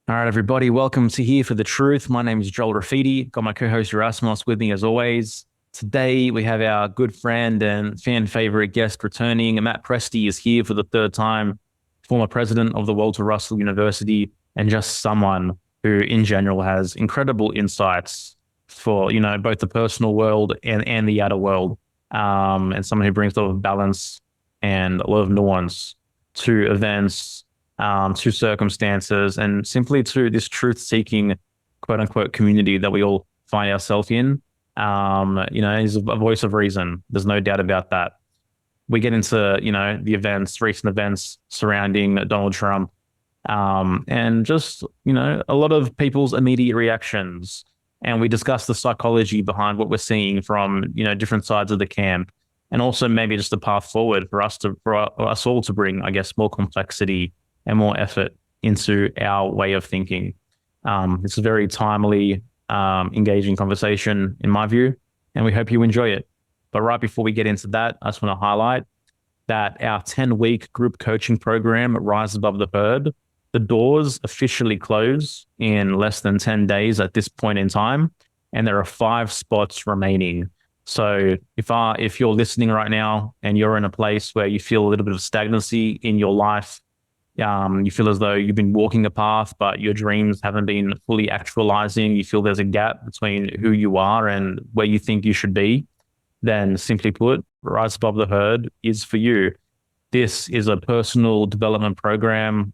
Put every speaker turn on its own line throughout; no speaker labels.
All right, everybody, welcome to Here for the Truth. My name is Joel Rafidi. Got my co-host Erasmus with me as always. Today we have our good friend and fan favorite guest returning. Matt Presti is here for the third time, former president of the Walter Russell University, and just someone who, in general, has incredible insights for both the personal world and the outer world, and someone who brings a lot of balance and a lot of nuance to events, to circumstances, and simply to this truth-seeking, quote-unquote, community that we all find ourselves in. He's a voice of reason. There's no doubt about that. We get into, the recent events surrounding Donald Trump, and just, a lot of people's immediate reactions. And we discuss the psychology behind what we're seeing from, different sides of the camp, and also maybe just the path forward for us all to bring, I guess, more complexity and more effort into our way of thinking. It's a very timely, engaging conversation, in my view, and we hope you enjoy it. But right before we get into that, I just want to highlight that our 10-week group coaching program, Rise Above the Herd, the doors officially close in less than 10 days at this point in time, and there are 5 spots remaining. So if you're listening right now and you're in a place where you feel a little bit of stagnancy in your life, you feel as though you've been walking a path, but your dreams haven't been fully actualizing, you feel there's a gap between who you are and where you think you should be, then simply put, Rise Above the Herd is for you. This is a personal development program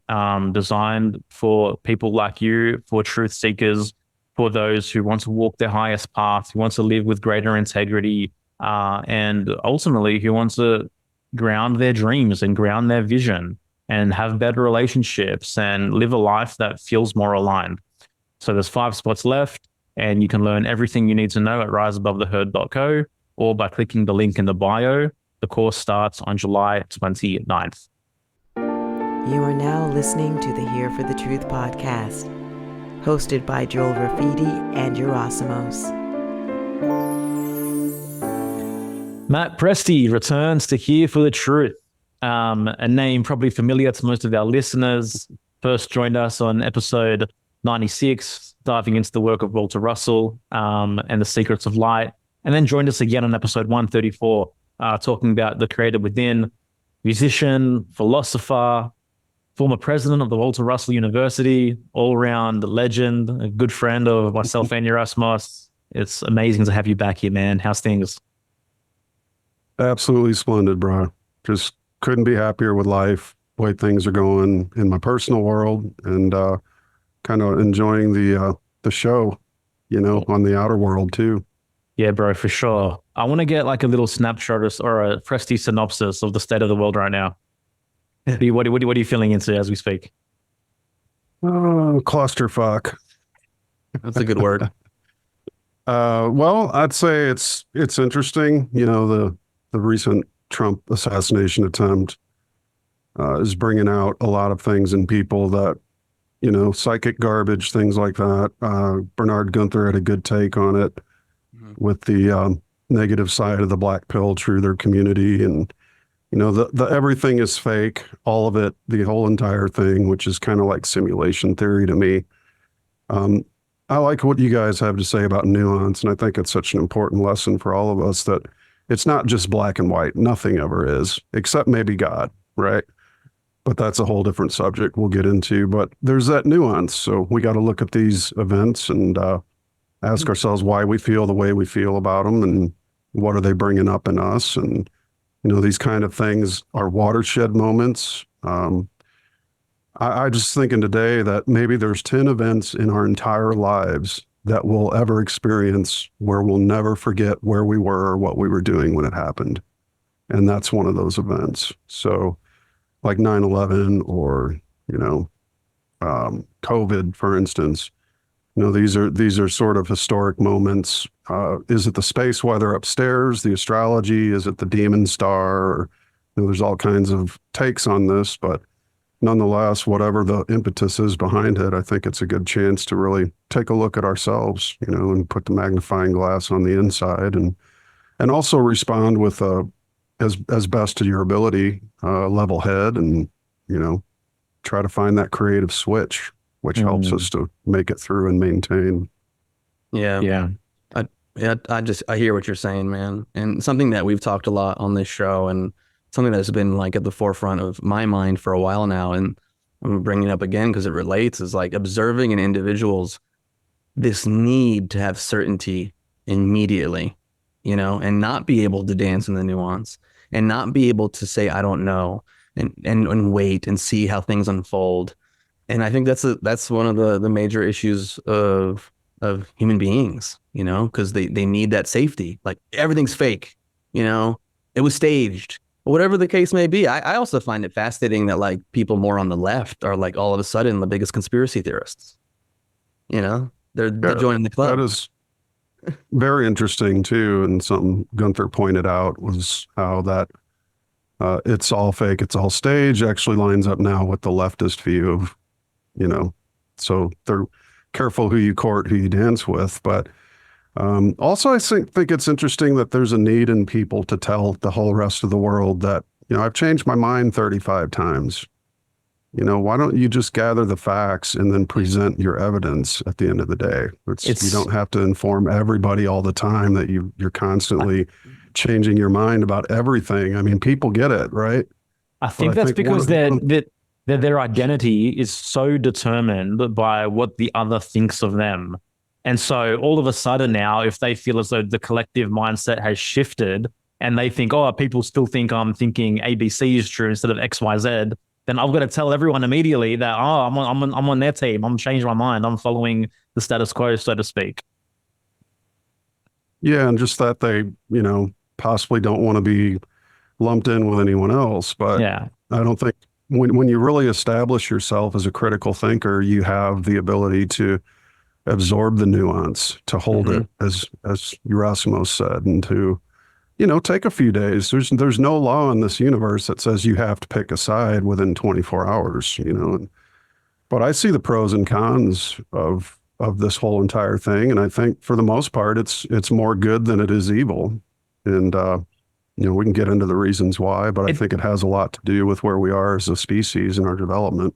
designed for people like you, for truth seekers, for those who want to walk their highest path, who want to live with greater integrity, and ultimately who want to ground their dreams and ground their vision and have better relationships and live a life that feels more aligned. So there's 5 spots left, and you can learn everything you need to know at riseabovetheherd.co or by clicking the link in the bio. The course starts on July 29th.
You are now listening to the Here for the Truth podcast, hosted by Joel Rafidi and Gerasimos.
Matt Presti returns to Here for the Truth. A name probably familiar to most of our listeners. First joined us on episode 96, diving into the work of Walter Russell and the secrets of light. And then joined us again on episode 134, talking about the creator within, musician, philosopher, former president of the Walter Russell University, all-around legend, a good friend of myself and Erasmus. It's amazing to have you back here, man. How's things?
Absolutely splendid, bro. Just couldn't be happier with life, the way things are going in my personal world, and kind of enjoying the show, on the outer world too.
Yeah, bro, for sure. I want to get like a little snapshot or a Presti synopsis of the state of the world right now. What are you feeling into as we speak?
Clusterfuck.
That's a good word.
Well, I'd say it's interesting. The recent Trump assassination attempt is bringing out a lot of things in people that, psychic garbage, things like that. Bernard Gunther had a good take on it with the negative side of the black pill through their community. And, the everything is fake, all of it, the whole entire thing, which is kind of like simulation theory to me. I like what you guys have to say about nuance. And I think it's such an important lesson for all of us that it's not just black and white. Nothing ever is, except maybe God, right? But that's a whole different subject we'll get into. But there's that nuance. So we got to look at these events and ask ourselves why we feel the way we feel about them and what are they bringing up in us. And, these kind of things are watershed moments. I just thinking today that maybe there's 10 events in our entire lives that we'll ever experience where we'll never forget where we were or what we were doing when it happened. And that's one of those events. So like 9/11 or, COVID, for instance, these are sort of historic moments. Is it the space weather upstairs, the astrology? Is it the demon star? Or, there's all kinds of takes on this, but nonetheless, whatever the impetus is behind it, I think it's a good chance to really take a look at ourselves, and put the magnifying glass on the inside and also respond with as best to your ability, level head and, try to find that creative switch. which helps us to make it through and maintain.
Yeah. I hear what you're saying, man. And something that we've talked a lot on this show, and something that's been like at the forefront of my mind for a while now, and I'm bringing it up again because it relates, is like observing in individuals this need to have certainty immediately, and not be able to dance in the nuance, and not be able to say, I don't know, and wait and see how things unfold. And I think that's one of the major issues of human beings, because they need that safety. Like everything's fake, it was staged, whatever the case may be. I also find it fascinating that like people more on the left are like all of a sudden the biggest conspiracy theorists. They're joining the club.
That is very interesting too. And something Gunther pointed out was how that it's all fake, it's all staged actually lines up now with the leftist view of, so they're careful who you court, who you dance with. But also I think it's interesting that there's a need in people to tell the whole rest of the world that, I've changed my mind 35 times. Why don't you just gather the facts and then present your evidence at the end of the day? You don't have to inform everybody all the time that you're constantly changing your mind about everything. I mean, people get it, right?
I think that's because their identity is so determined by what the other thinks of them. And so all of a sudden now, if they feel as though the collective mindset has shifted and they think, oh, people still think I'm thinking ABC is true instead of XYZ, then I've got to tell everyone immediately that, I'm on their team. I'm changing my mind. I'm following the status quo, so to speak.
Yeah, and just that they, possibly don't want to be lumped in with anyone else. But yeah, I don't think when you really establish yourself as a critical thinker, you have the ability to absorb the nuance, to hold it, as Gerasimos said, and to, take a few days. There's no law in this universe that says you have to pick a side within 24 hours, But I see the pros and cons of this whole entire thing. And I think for the most part, it's more good than it is evil. And, we can get into the reasons why, but I think it has a lot to do with where we are as a species in our development.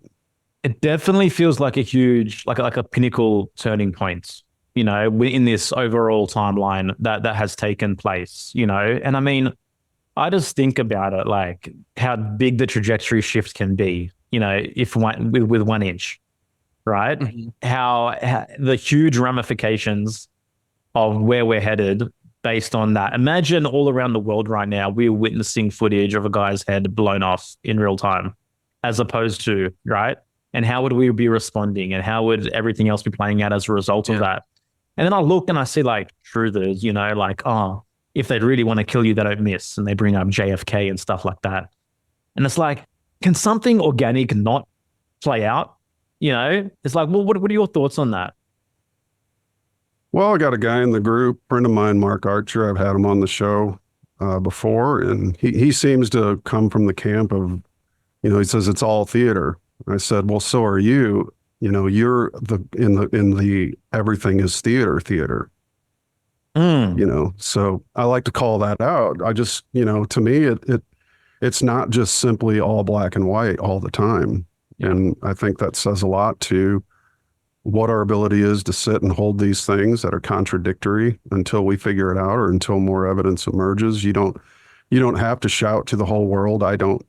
It definitely feels like a huge, like a pinnacle turning point, in this overall timeline that has taken place, And I mean, I just think about it, like how big the trajectory shift can be, if with 1 inch, right? How the huge ramifications of where we're headed based on that. Imagine all around the world right now, we're witnessing footage of a guy's head blown off in real time, as opposed to, right? And how would we be responding? And how would everything else be playing out as a result of that? And then I look and I see like truthers, like, if they really want to kill you, they don't miss. And they bring up JFK and stuff like that. And it's like, can something organic not play out? It's like, well, what are your thoughts on that?
Well, I got a guy in the group, friend of mine, Mark Archer. I've had him on the show before, and he seems to come from the camp of, he says it's all theater. I said, well, so are you. You're in the everything is theater. So I like to call that out. I just, to me, it's not just simply all black and white all the time. Yeah. And I think that says a lot to what our ability is to sit and hold these things that are contradictory until we figure it out or until more evidence emerges. You don't have to shout to the whole world. I don't,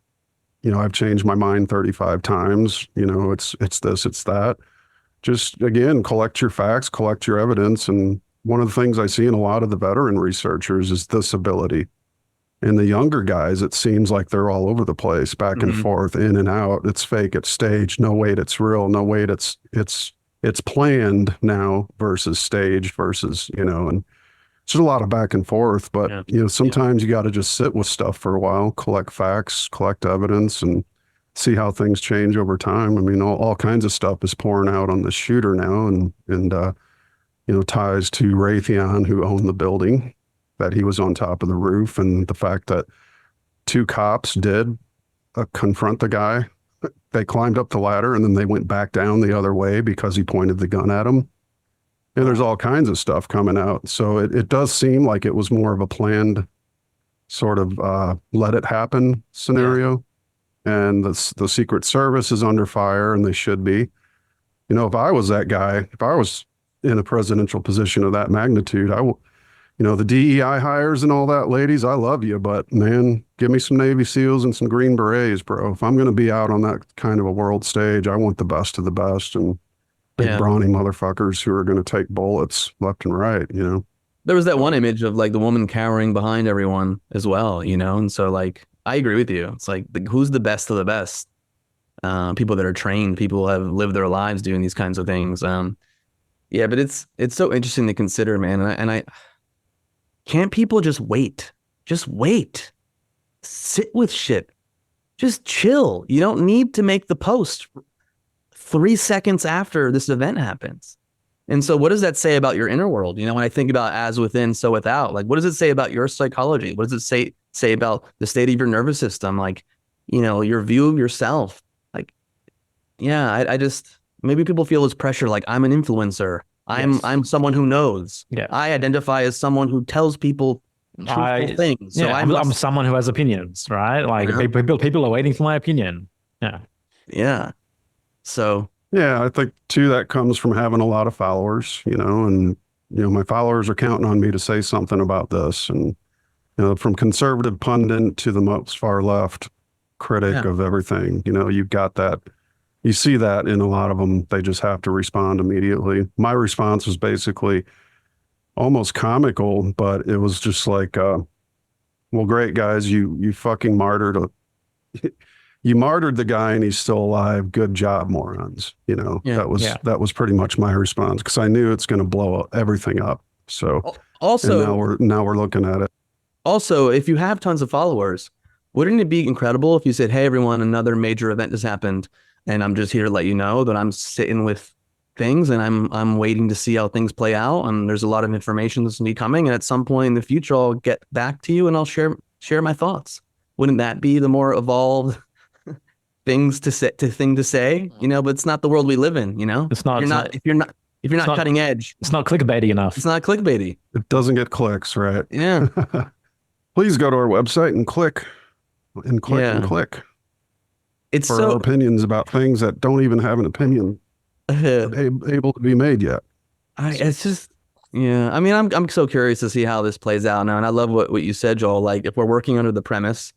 I've changed my mind 35 times. It's this, it's that. Just, again, collect your facts, collect your evidence. And one of the things I see in a lot of the veteran researchers is this ability. In the younger guys, it seems like they're all over the place, back and forth, in and out. It's fake, it's staged. No, wait, it's real. No, wait, it's planned now versus staged versus, and it's just a lot of back and forth. But, sometimes you got to just sit with stuff for a while, collect facts, collect evidence, and see how things change over time. I mean, all kinds of stuff is pouring out on the shooter now and ties to Raytheon, who owned the building, that he was on top of the roof, and the fact that 2 cops did confront the guy. They climbed up the ladder and then they went back down the other way because he pointed the gun at them. And there's all kinds of stuff coming out. So it does seem like it was more of a planned sort of let it happen scenario. And the Secret Service is under fire, and they should be. You know, if I was that guy, if I was in a presidential position of that magnitude, the DEI hires and all that, ladies, I love you, but man, give me some Navy SEALs and some Green Berets, bro. If I'm going to be out on that kind of a world stage, I want the best of the best and big brawny motherfuckers who are going to take bullets left and right, you know?
There was that one image of like the woman cowering behind everyone as well, you know? And so like, I agree with you. It's like, who's the best of the best? People that are trained, people who have lived their lives doing these kinds of things. Yeah, but it's so interesting to consider, man. And I can't people just wait? Just wait. Sit with shit. Just chill. You don't need to make the post 3 seconds after this event happens. And so what does that say about your inner world? You know, when I think about as within, so without, like, what does it say about your psychology? What does it say about the state of your nervous system? Like, you know, your view of yourself. Like, yeah, I just, maybe people feel this pressure. Like, I'm an influencer. I'm someone who knows.
Yeah.
I identify as someone who tells people truthful things. So
I'm someone who has opinions, right? Like people are waiting for my opinion. Yeah.
Yeah. So
yeah, I think too that comes from having a lot of followers, you know, and my followers are counting on me to say something about this, and from conservative pundit to the most far left critic of everything, you've got that. You see that in a lot of them. They just have to respond immediately. My response was basically almost comical, but it was just like, well, great guys, you fucking martyred you martyred the guy and he's still alive. Good job, morons. That was pretty much my response, because I knew it's going to blow everything up. So
also
now we're looking at it.
Also, if you have tons of followers, wouldn't it be incredible if you said, hey, everyone, another major event has happened, and I'm just here to let you know that I'm sitting with things and I'm waiting to see how things play out, and there's a lot of information that's going to be coming, and at some point in the future, I'll get back to you and I'll share my thoughts. Wouldn't that be the more evolved thing to say? But it's not the world we live in. It's not. If you're not cutting edge,
it's not clickbaity enough.
It's not clickbaity.
It doesn't get clicks, right?
Yeah.
Please go to our website and click.
It's
for our opinions about things that don't even have an opinion able to be made yet.
It's just, yeah. I mean, I'm so curious to see how this plays out now, and I love what you said, Joel. Like, if we're working under the premise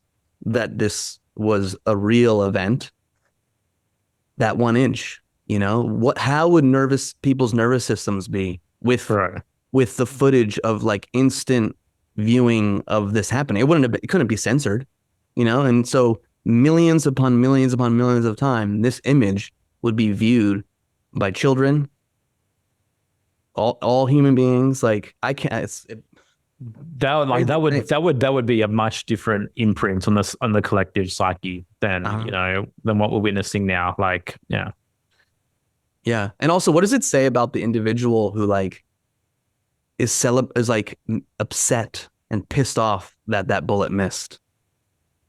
that this was a real event, that 1 inch, how would people's nervous systems be with the footage of like instant viewing of this happening? It couldn't be censored, and so millions upon millions upon millions of time, this image would be viewed by children, all human beings. Like, I can't.
That would be a much different imprint on the collective psyche than than what we're witnessing now. Like,
yeah. And also, what does it say about the individual who like is like upset and pissed off that bullet missed?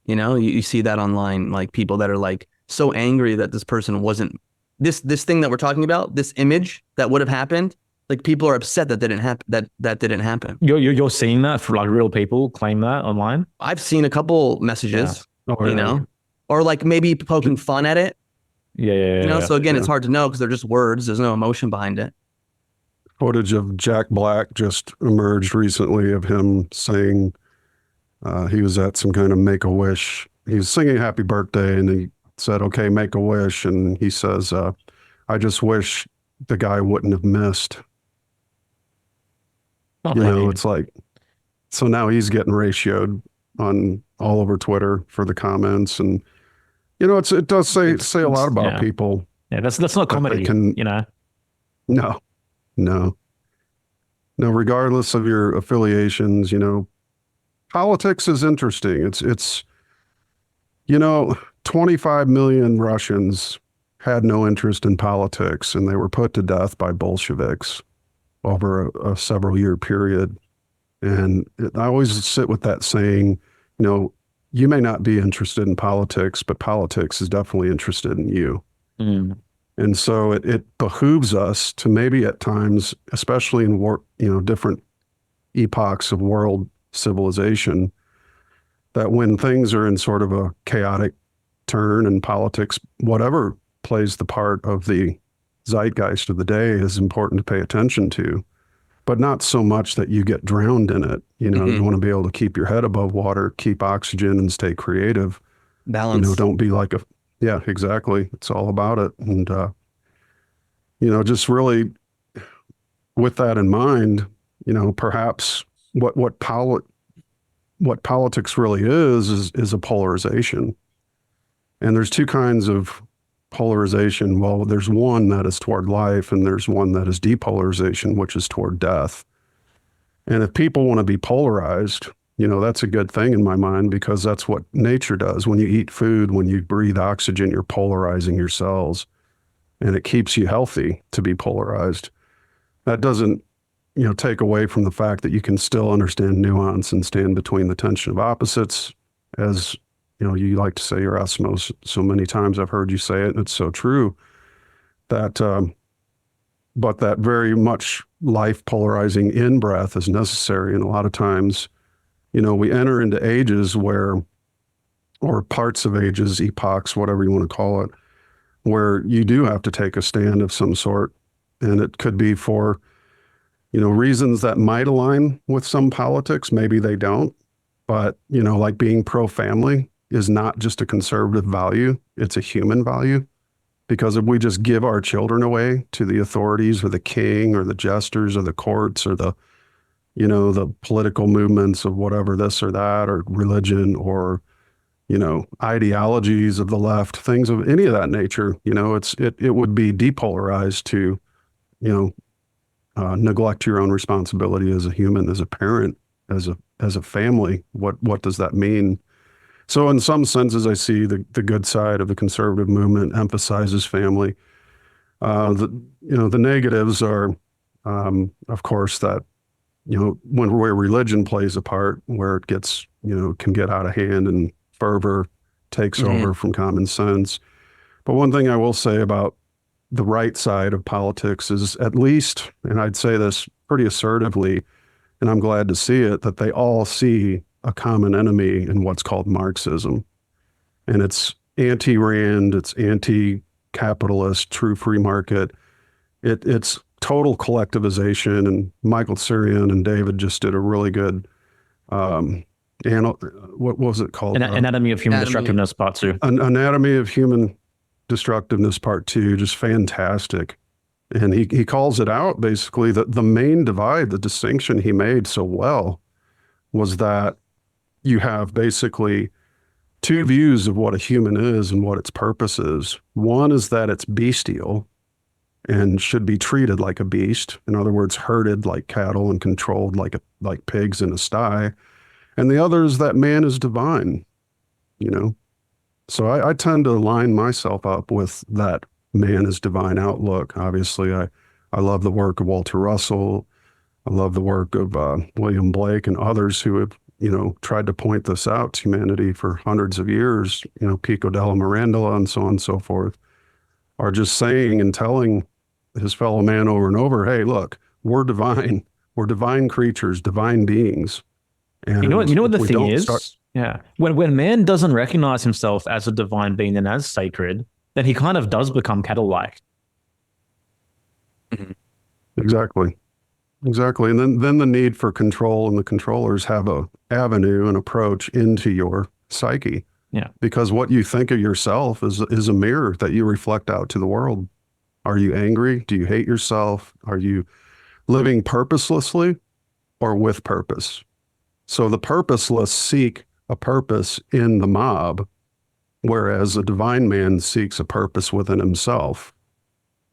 You see that online, like people that are like so angry that this person wasn't this thing that we're talking about, this image that would have happened. Like, people are upset that didn't happen. That didn't happen.
You're seeing that for like real people claim that online.
I've seen a couple messages, or like maybe poking fun at it.
Yeah.
So again, it's hard to know because they're just words. There's no emotion behind it.
Footage of Jack Black just emerged recently of him saying he was at some kind of Make-A-Wish. He was singing Happy Birthday, and he said, okay, make a wish. And he says, I just wish the guy wouldn't have missed. It's like, so now he's getting ratioed on all over Twitter for the comments. And, it does say a lot about people.
Yeah, that's not comedy,
No. Regardless of your affiliations, politics is interesting. It's 25 million Russians had no interest in politics, and they were put to death by Bolsheviks over a several-year period. And I always sit with that saying, you may not be interested in politics, but politics is definitely interested in you.
Mm.
And so it behooves us to maybe at times, especially in different epochs of world civilization, that when things are in sort of a chaotic turn in politics, whatever plays the part of the zeitgeist of the day is important to pay attention to, but not so much that you get drowned in it. You know, you want to be able to keep your head above water, keep oxygen, and stay creative.
Balance.
You know, don't be like yeah, exactly. It's all about it. And, you know, just really with that in mind, you know, perhaps what politics really is a polarization. And there's two kinds of polarization. Well, there's one that is toward life, and there's one that is depolarization, which is toward death. And if people want to be polarized, you know, that's a good thing in my mind, because that's what nature does. When you eat food, when you breathe oxygen, you're polarizing your cells, and it keeps you healthy to be polarized. That doesn't, you know, take away from the fact that you can still understand nuance and stand between the tension of opposites. As you know, you like to say, Erasmus, so many times I've heard you say it, and it's so true, that but that very much life polarizing in-breath is necessary. And a lot of times, you know, we enter into ages where, or parts of ages, epochs, whatever you want to call it, where you do have to take a stand of some sort. And it could be for, you know, reasons that might align with some politics. Maybe they don't. But, you know, like being pro-family is not just a conservative value. It's a human value. Because if we just give our children away to the authorities or the king or the jesters or the courts or the, you know, the political movements of whatever this or that, or religion, or, you know, ideologies of the left, things of any of that nature, you know, it would be depolarized to, you know, neglect your own responsibility as a human, as a parent, as a family. What does that mean? So in some senses, I see the good side of the conservative movement emphasizes family. The negatives are, of course, that, you know, where religion plays a part, where it gets, you know, can get out of hand and fervor takes over from common sense. But one thing I will say about the right side of politics is, at least, and I'd say this pretty assertively, and I'm glad to see it, that they all see a common enemy in what's called Marxism. And it's anti-Rand, it's anti-capitalist, true free market. It's total collectivization. And Michael Sirian and David just did a really good, what was it called?
Anatomy of Human Destructiveness, Part 2.
Anatomy of Human Destructiveness, Part 2, just fantastic. And he calls it out, basically, that the main divide, the distinction he made so well, was that you have basically two views of what a human is and what its purpose is. One is that it's bestial and should be treated like a beast. In other words, herded like cattle and controlled like pigs in a sty. And the other is that man is divine, you know? So I tend to line myself up with that man is divine outlook. Obviously, I love the work of Walter Russell. I love the work of William Blake and others who have, you know, tried to point this out to humanity for hundreds of years. You know, Pico della Mirandola and so on and so forth, are just saying and telling his fellow man over and over, hey, look, we're divine. We're divine creatures, divine beings. And
you know what the thing is? Yeah. When man doesn't recognize himself as a divine being and as sacred, then he kind of does become cattle-like.
Exactly. And then the need for control, and the controllers have a avenue and approach into your psyche.
Yeah.
Because what you think of yourself is a mirror that you reflect out to the world. Are you angry? Do you hate yourself? Are you living purposelessly or with purpose? So the purposeless seek a purpose in the mob, whereas a divine man seeks a purpose within himself.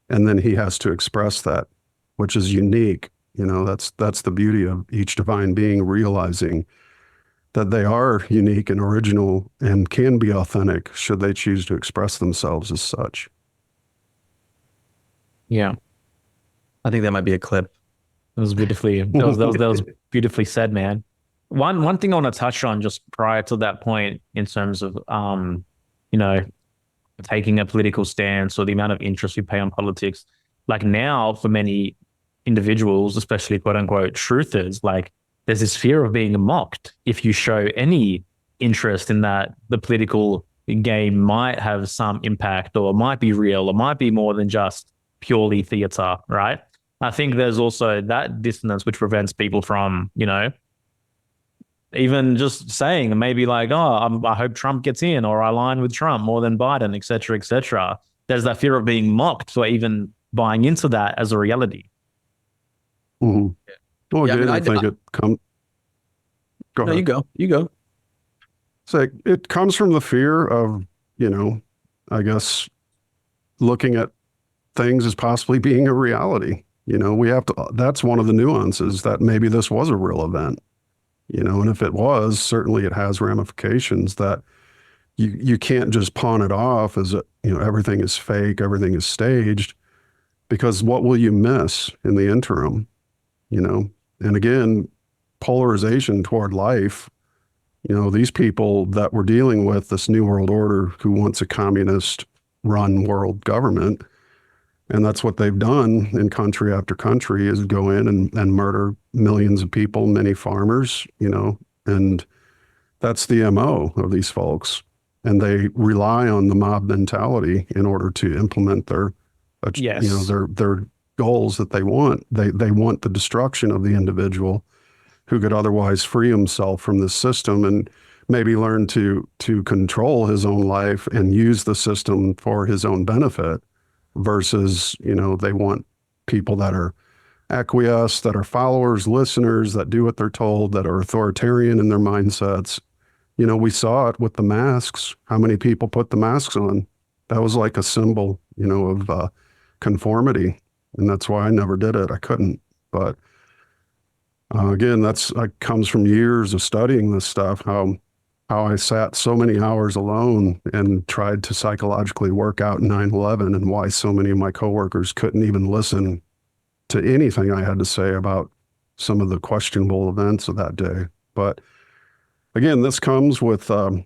And then he has to express that, which is unique. You know, that's the beauty of each divine being, realizing that they are unique and original and can be authentic should they choose to express themselves as such.
Yeah.
I think that might be a clip.
That was beautifully said, man. One thing I want to touch on just prior to that point, in terms of you know, taking a political stance or the amount of interest we pay on politics, like now for many individuals, especially quote unquote truthers, like there's this fear of being mocked if you show any interest in that the political game might have some impact or might be real or might be more than just purely theater, right? I think there's also that dissonance which prevents people from, even just saying maybe like, oh, I hope Trump gets in, or I align with Trump more than Biden, et cetera, et cetera. There's that fear of being mocked or even buying into that as a reality.
Mm-hmm. Well, again, I think it comes. Go ahead.
You go.
So it comes from the fear of, I guess, looking at things as possibly being a reality. That's one of the nuances, that maybe this was a real event, and if it was, certainly it has ramifications that you can't just pawn it off as everything is fake, everything is staged, because what will you miss in the interim? And again, polarization toward life, these people that we're dealing with, this new world order who wants a communist run world government, and that's what they've done in country after country, is go in and murder millions of people, many farmers, and that's the MO of these folks. And they rely on the mob mentality in order to implement their goals that they want. They want the destruction of the individual who could otherwise free himself from this system and maybe learn to control his own life and use the system for his own benefit, versus, they want people that are acquiesce, that are followers, listeners, that do what they're told, that are authoritarian in their mindsets. We saw it with the masks. How many people put the masks on? That was like a symbol, of conformity. And that's why I never did it. I couldn't. But again, that comes from years of studying this stuff, how I sat so many hours alone and tried to psychologically work out 9/11, and why so many of my coworkers couldn't even listen to anything I had to say about some of the questionable events of that day. But again, this comes with a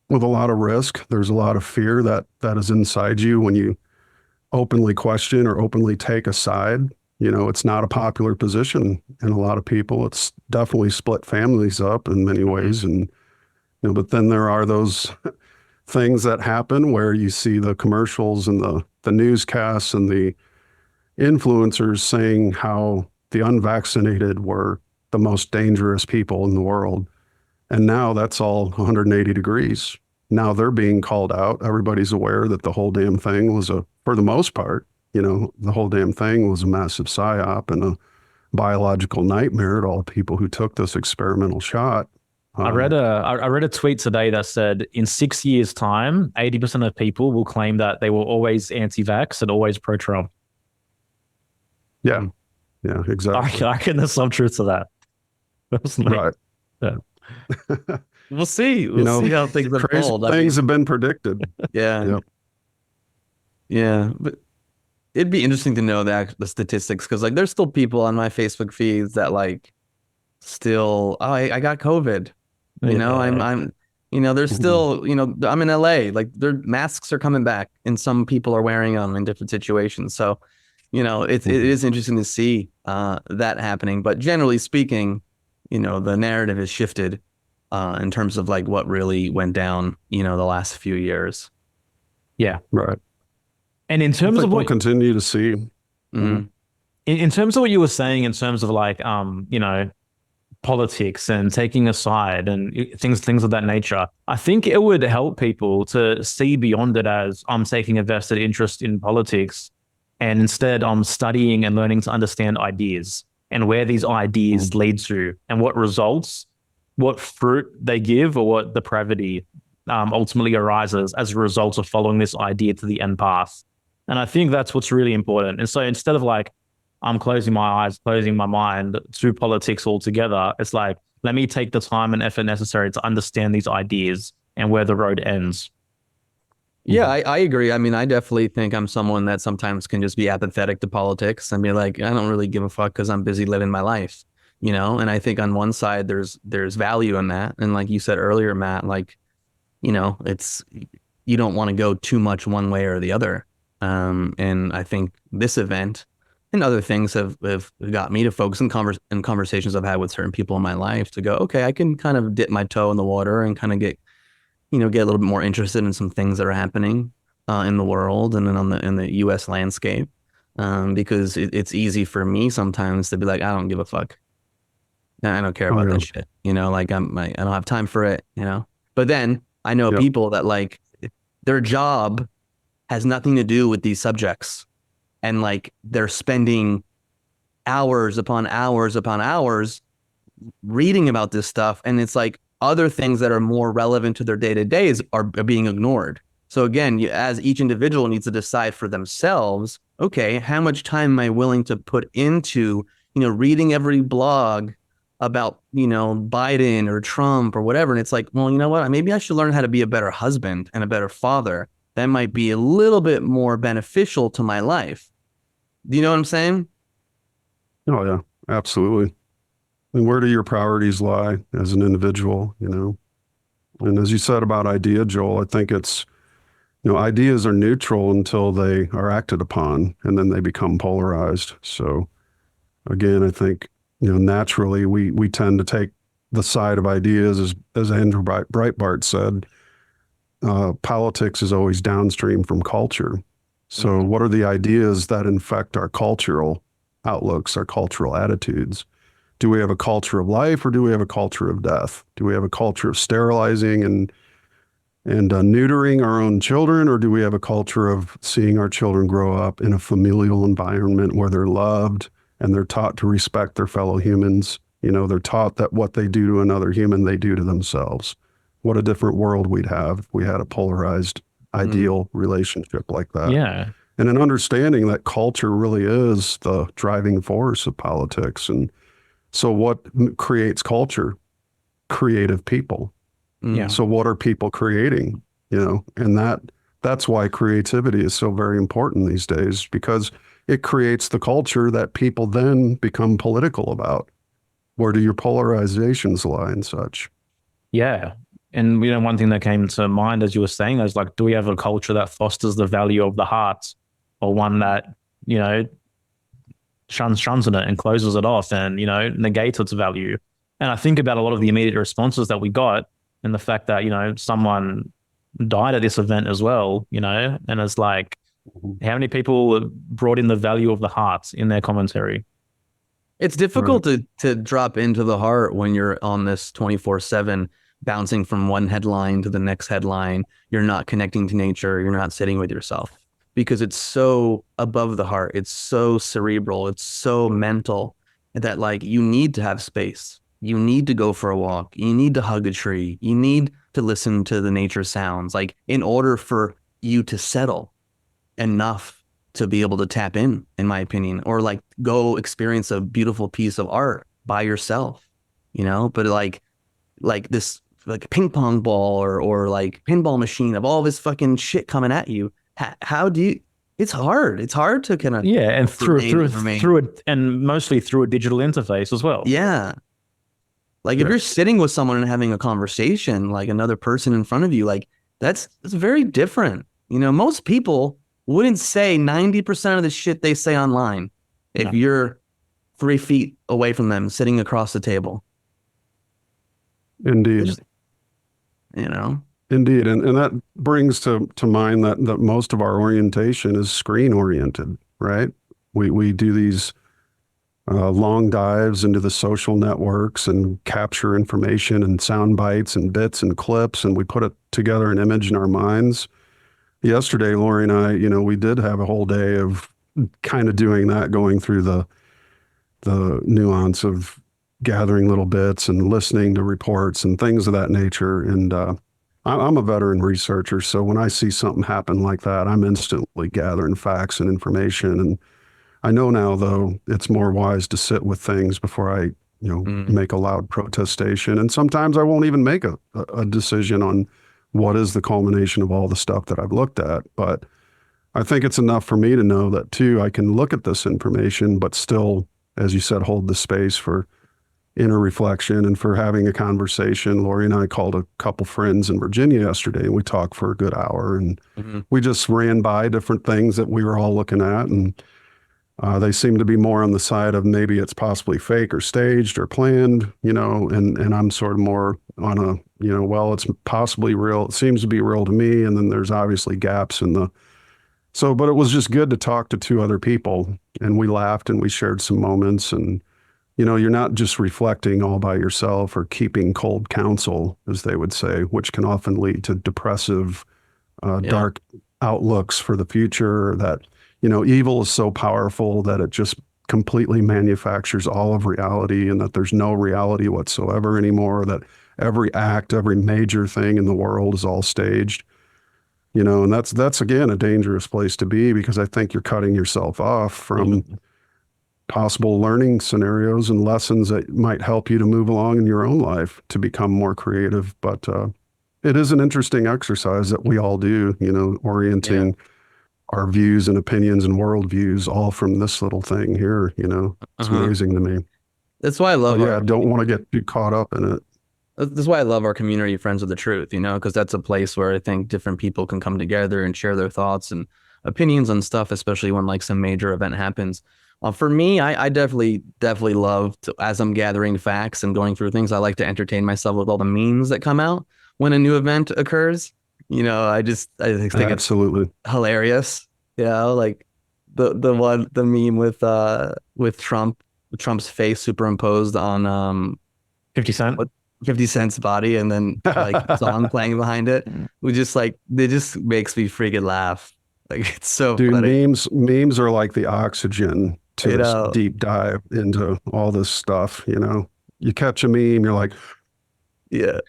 lot of risk. There's a lot of fear that is inside you when you openly question or openly take a side. It's not a popular position in a lot of people. It's definitely split families up in many ways. And, but then there are those things that happen where you see the commercials and the newscasts and the influencers saying how the unvaccinated were the most dangerous people in the world. And now that's all 180 degrees. Now they're being called out. Everybody's aware that the whole damn thing was for the most part, the whole damn thing was a massive psyop and a biological nightmare to all people who took this experimental shot.
I read a tweet today that said in 6 years' time, 80% of people will claim that they were always anti-vax and always pro-Trump.
Yeah, exactly.
I reckon there's some truth to that.
Right.
Yeah. We'll see. We'll see how things unfold.
Things have been predicted.
Yeah.
Yep.
Yeah. But it'd be interesting to know the statistics, because there's still people on my Facebook feeds that still, I got COVID. I'm there's still, I'm in LA, their masks are coming back and some people are wearing them in different situations. So, it is interesting to see that happening. But generally speaking, the narrative has shifted in terms of what really went down, the last few years.
Yeah.
Right.
And in terms of what
we'll continue to see,
in terms of what you were saying, in terms of politics and taking a side and things of that nature, I think it would help people to see beyond it as I'm taking a vested interest in politics, and instead I'm studying and learning to understand ideas and where these ideas lead to and what results, what fruit they give, or what depravity ultimately arises as a result of following this idea to the end path. And I think that's what's really important. And so instead of I'm closing my eyes, closing my mind to politics altogether, it's let me take the time and effort necessary to understand these ideas and where the road ends.
Yeah, I agree. I mean, I definitely think I'm someone that sometimes can just be apathetic to politics and be I don't really give a fuck because I'm busy living my life, And I think on one side, there's value in that. And like you said earlier, Matt, it's, you don't want to go too much one way or the other. And I think this event and other things have got me to focus in conversations I've had with certain people in my life to go, okay, I can kind of dip my toe in the water and kind of get a little bit more interested in some things that are happening in the world and then in the U.S. landscape. because it's easy for me sometimes to be like, I don't give a fuck. I don't care about that shit. You know, like I don't have time for it, you know. But then I know people that like their job has nothing to do with these subjects. And like they're spending hours upon hours upon hours reading about this stuff. And it's like other things that are more relevant to their day-to-days are being ignored. So again, as each individual needs to decide for themselves, okay, how much time am I willing to put into, you know, reading every blog about, you know, Biden or Trump or whatever. And it's like, well, you know what? Maybe I should learn how to be a better husband and a better father. That might be a little bit more beneficial to my life. Do you know what I'm saying?
Oh, yeah, absolutely. And where do your priorities lie as an individual, you know? And as you said about idea, Joel, I think it's, you know, ideas are neutral until they are acted upon, and then they become polarized. So again, I think, you know, naturally we tend to take the side of ideas, as Andrew Breitbart said, politics is always downstream from culture. So what are the ideas that infect our cultural outlooks, our cultural attitudes? Do we have a culture of life, or do we have a culture of death? Do we have a culture of sterilizing and neutering our own children, or do we have a culture of seeing our children grow up in a familial environment where they're loved and they're taught to respect their fellow humans? You know, they're taught that what they do to another human, they do to themselves. What a different world we'd have if we had a polarized, ideal relationship like that.
Yeah.
And an understanding that culture really is the driving force of politics. And so what creates culture? Creative people.
Yeah.
So what are people creating? You know, and that's why creativity is so very important these days, because it creates the culture that people then become political about. Where do your polarizations lie and such?
Yeah. And, you know, one thing that came to mind as you were saying is like, do we have a culture that fosters the value of the heart, or one that, you know, shuns it and closes it off and, you know, negates its value? And I think about a lot of the immediate responses that we got, and the fact that, you know, someone died at this event as well, you know, and it's like, how many people brought in the value of the heart in their commentary?
It's difficult to drop into the heart when you're on this 24/7, bouncing from one headline to the next headline. You're not connecting to nature. You're not sitting with yourself, because it's so above the heart. It's so cerebral. It's so mental that like you need to have space. You need to go for a walk. You need to hug a tree. You need to listen to the nature sounds, like in order for you to settle enough to be able to tap in my opinion, or like go experience a beautiful piece of art by yourself, you know. But like this like ping pong ball or like pinball machine of all this fucking shit coming at you. How do you? It's hard. It's hard to kind of
and through it, and mostly through a digital interface as well.
Yeah. Like if you're sitting with someone and having a conversation, like another person in front of you, like that's very different. You know, most people wouldn't say 90% of the shit they say online if you're 3 feet away from them, sitting across the table.
Indeed.
You know?
Indeed. And that brings to mind that most of our orientation is screen oriented, right? We do these long dives into the social networks and capture information and sound bites and bits and clips, and we put it together an image in our minds. Yesterday, Lori and I, you know, we did have a whole day of kind of doing that, going through the nuance of gathering little bits and listening to reports and things of that nature. And I'm a veteran researcher, so when I see something happen like that, I'm instantly gathering facts and information. And I know now, though, it's more wise to sit with things before I, you know, make a loud protestation. And sometimes I won't even make a decision on what is the culmination of all the stuff that I've looked at. But I think it's enough for me to know that, too, I can look at this information, but still, as you said, hold the space for inner reflection and for having a conversation. Lori and I called a couple friends in Virginia yesterday, and we talked for a good hour, and we just ran by different things that we were all looking at. And they seem to be more on the side of maybe it's possibly fake or staged or planned, you know, and I'm sort of more on a, you know, well, it's possibly real. It seems to be real to me. And then there's obviously gaps in the So, but it was just good to talk to two other people, and we laughed and we shared some moments. And, you're not just reflecting all by yourself or keeping cold counsel, as they would say, which can often lead to depressive, dark outlooks for the future. That, evil is so powerful that it just completely manufactures all of reality, and that there's no reality whatsoever anymore, that every act, every major thing in the world is all staged. And that's again a dangerous place to be, because I think you're cutting yourself off from possible learning scenarios and lessons that might help you to move along in your own life to become more creative. But it is an interesting exercise that we all do, orienting our views and opinions and worldviews all from this little thing here. It's amazing to me.
That's why I love.
I don't want to get too caught up in it.
That's why I love our community, Friends of the Truth, because that's a place where I think different people can come together and share their thoughts and opinions on stuff, especially when like some major event happens. For me, I definitely love to, as I'm gathering facts and going through things, I like to entertain myself with all the memes that come out when a new event occurs. I think
Absolutely.
It's hilarious. Like the meme with Trump's face superimposed on
50 Cent.
50 Cent's body, and then like song playing behind it. It just makes me freaking laugh. Like, it's so
Dude,
funny.
memes are like the oxygen to this deep dive into all this stuff. You catch a meme, you're like,
yeah,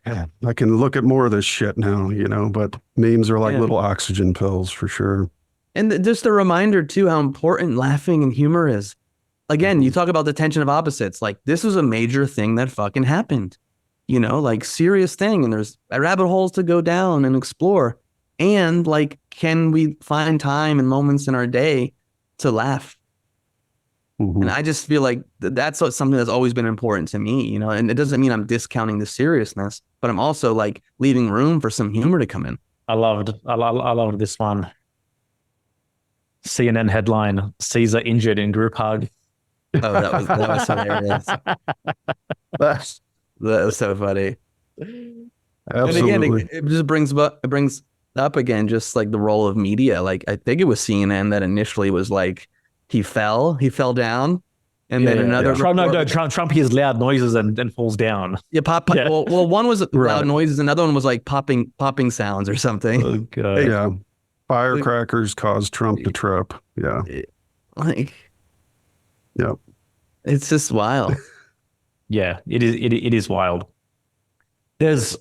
I can look at more of this shit now, but memes are like little oxygen pills for sure.
And just a reminder too, how important laughing and humor is. Again, you talk about the tension of opposites. Like, this was a major thing that fucking happened. Like, serious thing, and there's rabbit holes to go down and explore. And like, can we find time and moments in our day to laugh? And I just feel like that's something that's always been important to me, and it doesn't mean I'm discounting the seriousness, but I'm also like leaving room for some humor to come in.
I loved this one. CNN headline: Caesar injured in group hug.
Oh, that was hilarious. That was so funny.
Absolutely.
And again, it just brings up again just like the role of media. Like, I think it was CNN that initially was like, he fell down, and then another
Trump hears loud noises and falls down.
Well, one was loud noises, another one was like popping sounds or something.
Oh, God.
Firecrackers caused Trump to trip.
It's just wild.
Yeah, it is wild. There's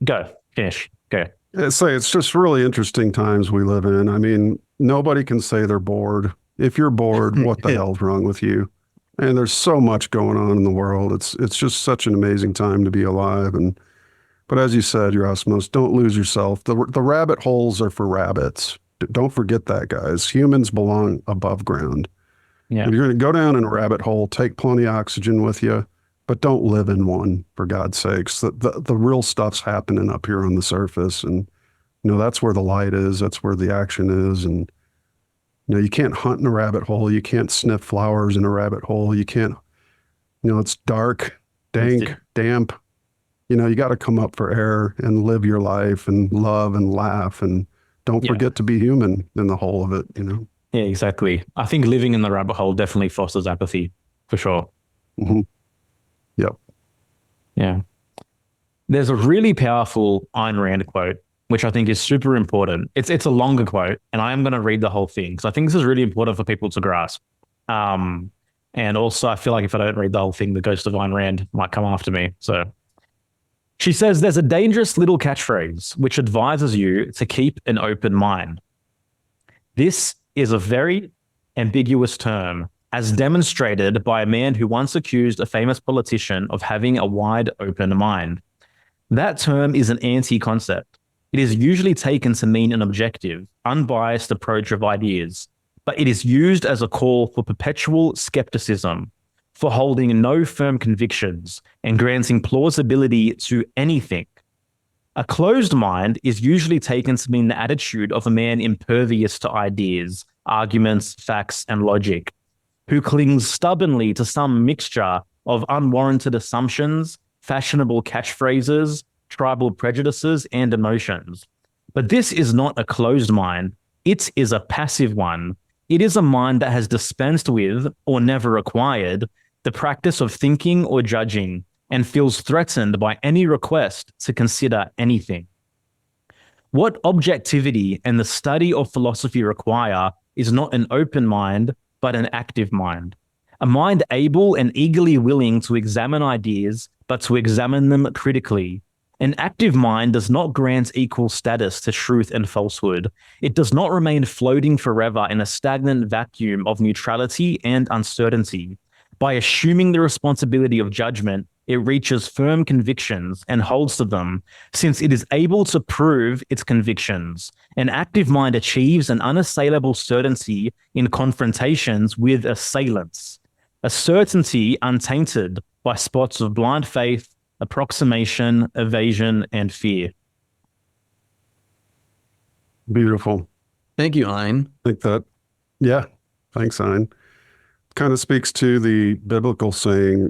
go finish.
It's just really interesting times we live in. I mean, nobody can say they're bored. If you're bored, what the hell's wrong with you? And there's so much going on in the world. It's just such an amazing time to be alive. But as you said, Erasmus, don't lose yourself. The rabbit holes are for rabbits. Don't forget that, guys. Humans belong above ground.
Yeah.
If you're going to go down in a rabbit hole, take plenty of oxygen with you, but don't live in one, for God's sakes. The real stuff's happening up here on the surface. And, that's where the light is. That's where the action is. And, you can't hunt in a rabbit hole. You can't sniff flowers in a rabbit hole. You can't, it's dark, dank, damp. You got to come up for air and live your life and love and laugh. And don't forget to be human in the whole of it,
Yeah, exactly. I think living in the rabbit hole definitely fosters apathy, for sure.
Mm-hmm. Yep.
Yeah. There's a really powerful Ayn Rand quote, which I think is super important. It's a longer quote, and I am going to read the whole thing because I think this is really important for people to grasp. And also, I feel like if I don't read the whole thing, the ghost of Ayn Rand might come after me. So she says, there's a dangerous little catchphrase which advises you to keep an open mind. This is a very ambiguous term, as demonstrated by a man who once accused a famous politician of having a wide open mind. That term is an anti-concept. It is usually taken to mean an objective, unbiased approach of ideas, but it is used as a call for perpetual skepticism, for holding no firm convictions and granting plausibility to anything. A closed mind is usually taken to mean the attitude of a man impervious to ideas, arguments, facts, and logic, who clings stubbornly to some mixture of unwarranted assumptions, fashionable catchphrases, tribal prejudices, and emotions. But this is not a closed mind, It is a passive one. It is a mind that has dispensed with or never acquired the practice of thinking or judging and feels threatened by any request to consider anything. What objectivity and the study of philosophy require is not an open mind, but an active mind. A mind able and eagerly willing to examine ideas, but to examine them critically. An active mind does not grant equal status to truth and falsehood. It does not remain floating forever in a stagnant vacuum of neutrality and uncertainty. By assuming the responsibility of judgment, it reaches firm convictions and holds to them, since it is able to prove its convictions. An active mind achieves an unassailable certainty in confrontations with assailants, a certainty untainted by spots of blind faith, approximation, evasion, and fear.
Beautiful.
Thank you, Ein.
I think that, yeah, thanks, Ein. Kind of speaks to the biblical saying,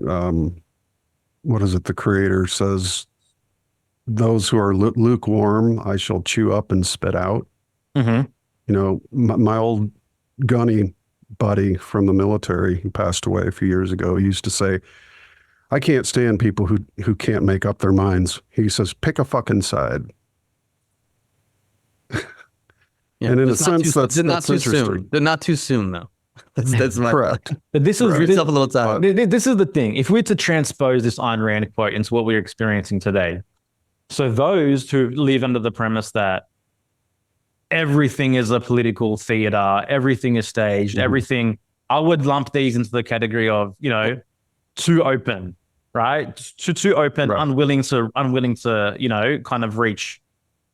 what is it? The Creator says, those who are lukewarm, I shall chew up and spit out.
Mm-hmm.
You know, my old gunny buddy from the military, who passed away a few years ago, he used to say, I can't stand people who can't make up their minds. He says, pick a fucking side.
Yeah,
and in a sense, that's
not too
interesting.
soon. They're not too soon, though. That's my
Correct.
But this is
Give yourself a little time.
this is the thing. If we were to transpose this Ayn Rand quote into what we're experiencing today, so those who live under the premise that everything is a political theater, everything is staged, everything, I would lump these into the category of, you know, too open, right? Too open,
Right.
unwilling to, you know, kind of reach.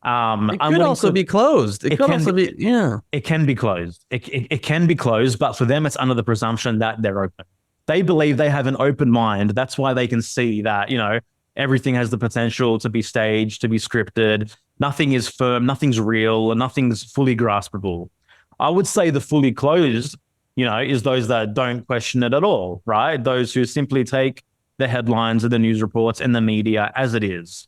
It could also be closed. It could also be, yeah.
It can be closed. It can be closed, but for them, it's under the presumption that they're open. They believe they have an open mind. That's why they can see that, you know, everything has the potential to be staged, to be scripted. Nothing is firm, nothing's real, and nothing's fully graspable. I would say the fully closed, you know, is those that don't question it at all, right? Those who simply take the headlines of the news reports and the media as it is.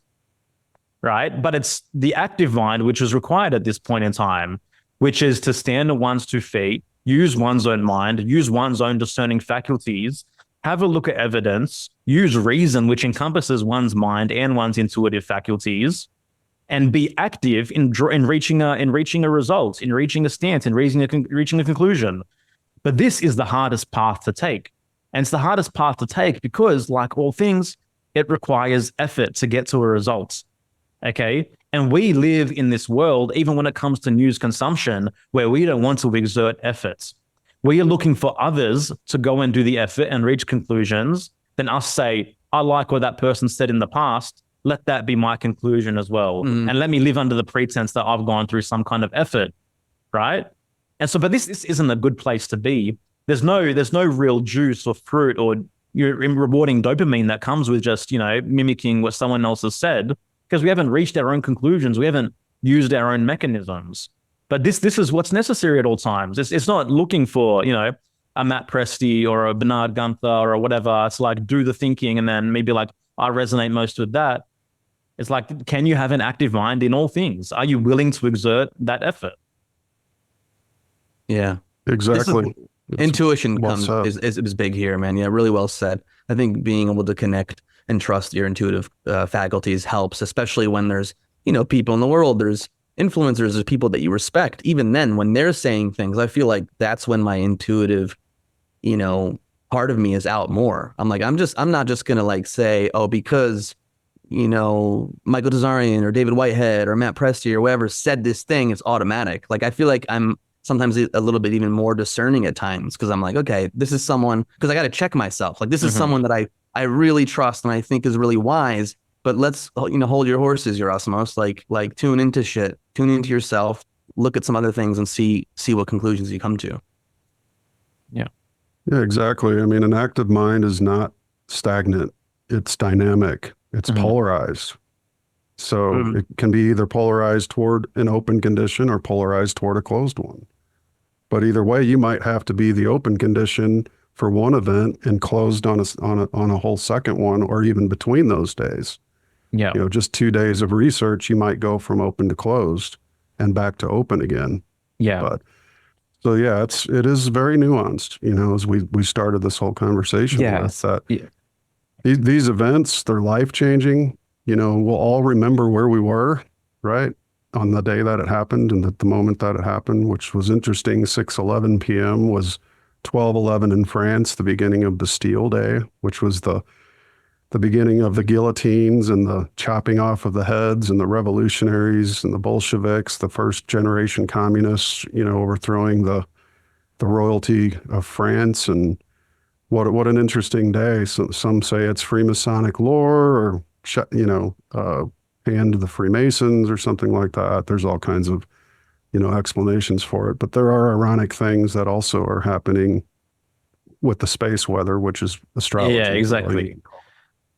Right. But it's the active mind, which is required at this point in time, which is to stand on one's 2 feet, use one's own mind, use one's own discerning faculties, have a look at evidence, use reason, which encompasses one's mind and one's intuitive faculties, and be active in reaching a result, in reaching a stance, in reaching a conclusion. But this is the hardest path to take. And it's the hardest path to take because, like all things, it requires effort to get to a result. Okay. And we live in this world, even when it comes to news consumption, where we don't want to exert efforts. We are looking for others to go and do the effort and reach conclusions. Then us say, I like what that person said in the past. Let that be my conclusion as well. And let me live under the pretense that I've gone through some kind of effort. Right. And so, but this isn't a good place to be. There's no real juice or fruit or rewarding dopamine that comes with just, you know, mimicking what someone else has said. Because we haven't reached our own conclusions. We haven't used our own mechanisms. But this is what's necessary at all times. It's not looking for, you know, a Matt Presti or a Bernard Gunther or whatever. It's like, do the thinking and then maybe like, I resonate most with that. It's like, can you have an active mind in all things? Are you willing to exert that effort?
Yeah.
Exactly.
Intuition
well
is big here, man. Yeah, really well said. I think being able to connect and trust your intuitive faculties helps, especially when there's, you know, people in the world, there's influencers, there's people that you respect. Even then, when they're saying things, I feel like that's when my intuitive, you know, part of me is out more. I'm like, I'm not just going to like say, oh, because, you know, Michael Tazarian or David Whitehead or Matt Presti or whoever said this thing, it's automatic. Like, I feel like I'm sometimes a little bit even more discerning at times because I'm like, okay, this is someone, because I got to check myself. Like, this is someone that I really trust and I think is really wise, but let's, you know, hold your horses, Erasmus, like tune into shit, tune into yourself, look at some other things and see what conclusions you come to.
Yeah.
Yeah, exactly. I mean, an active mind is not stagnant. It's dynamic. It's polarized. So it can be either polarized toward an open condition or polarized toward a closed one. But either way, you might have to be the open condition for one event and closed on a whole second one, or even between those days.
Yeah.
You know, just 2 days of research, you might go from open to closed and back to open again.
Yeah.
But so yeah, it is very nuanced, as we started this whole conversation with that.
Yeah.
These events, they're life-changing. We'll all remember where we were, right? On the day that it happened and at the moment that it happened, which was interesting. 6:11 p.m. was 12:11 in France, the beginning of Bastille Day, which was the beginning of the guillotines and the chopping off of the heads and the revolutionaries and the Bolsheviks, the first generation communists, overthrowing the royalty of France. And what an interesting day. So some say it's Freemasonic lore or, hand to the Freemasons or something like that. There's all kinds of, explanations for it. But there are ironic things that also are happening with the space weather, which is astrology.
Yeah, exactly.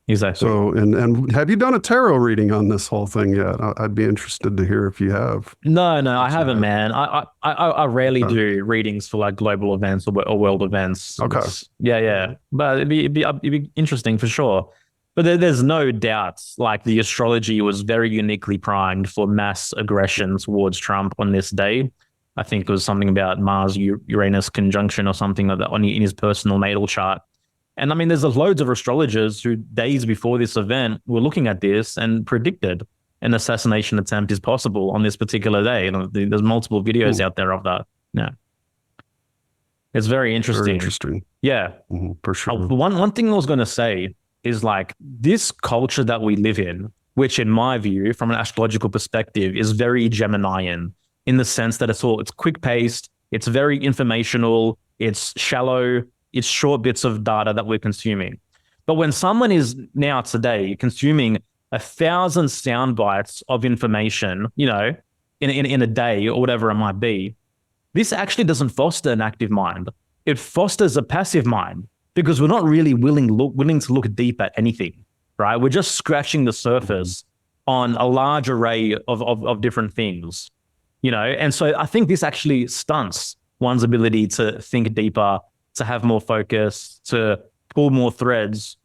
Exactly.
So, and have you done a tarot reading on this whole thing yet? I'd be interested to hear if you have.
No, I haven't, man. I rarely do readings for like global events or world events.
Okay.
Yeah. But it'd be interesting for sure. But there's no doubt, like the astrology was very uniquely primed for mass aggression towards Trump on this day. I think it was something about Mars-Uranus conjunction or something like that in his personal natal chart. And I mean, there's loads of astrologers who days before this event were looking at this and predicted an assassination attempt is possible on this particular day. There's multiple videos out there of that. Yeah. It's very interesting.
Very interesting.
Yeah.
For sure.
One thing I was going to say is like this culture that we live in, which in my view, from an astrological perspective, is very Geminian in the sense that it's quick paced, it's very informational, it's shallow, it's short bits of data that we're consuming. But when someone is now today consuming 1,000 sound bites of information, in a day or whatever it might be, this actually doesn't foster an active mind. It fosters a passive mind because we're not really willing to look deep at anything, right? We're just scratching the surface on a large array of different things, And so I think this actually stunts one's ability to think deeper, to have more focus, to pull more threads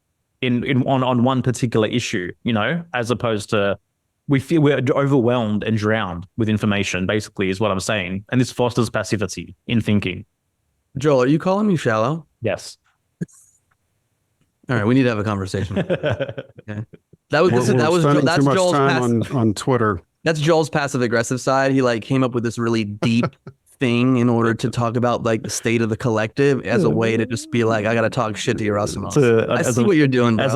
on one particular issue, as opposed to we feel we're overwhelmed and drowned with information, basically, is what I'm saying. And this fosters passivity in thinking.
Joel, are you calling me shallow?
Yes.
All right, we need to have a conversation. Okay. That's
too much
Joel's
time on Twitter.
That's Joel's passive aggressive side. He came up with this really deep thing in order to talk about like the state of the collective as a way to just be like, I gotta talk shit to Erasmus. I see what you're doing, bro.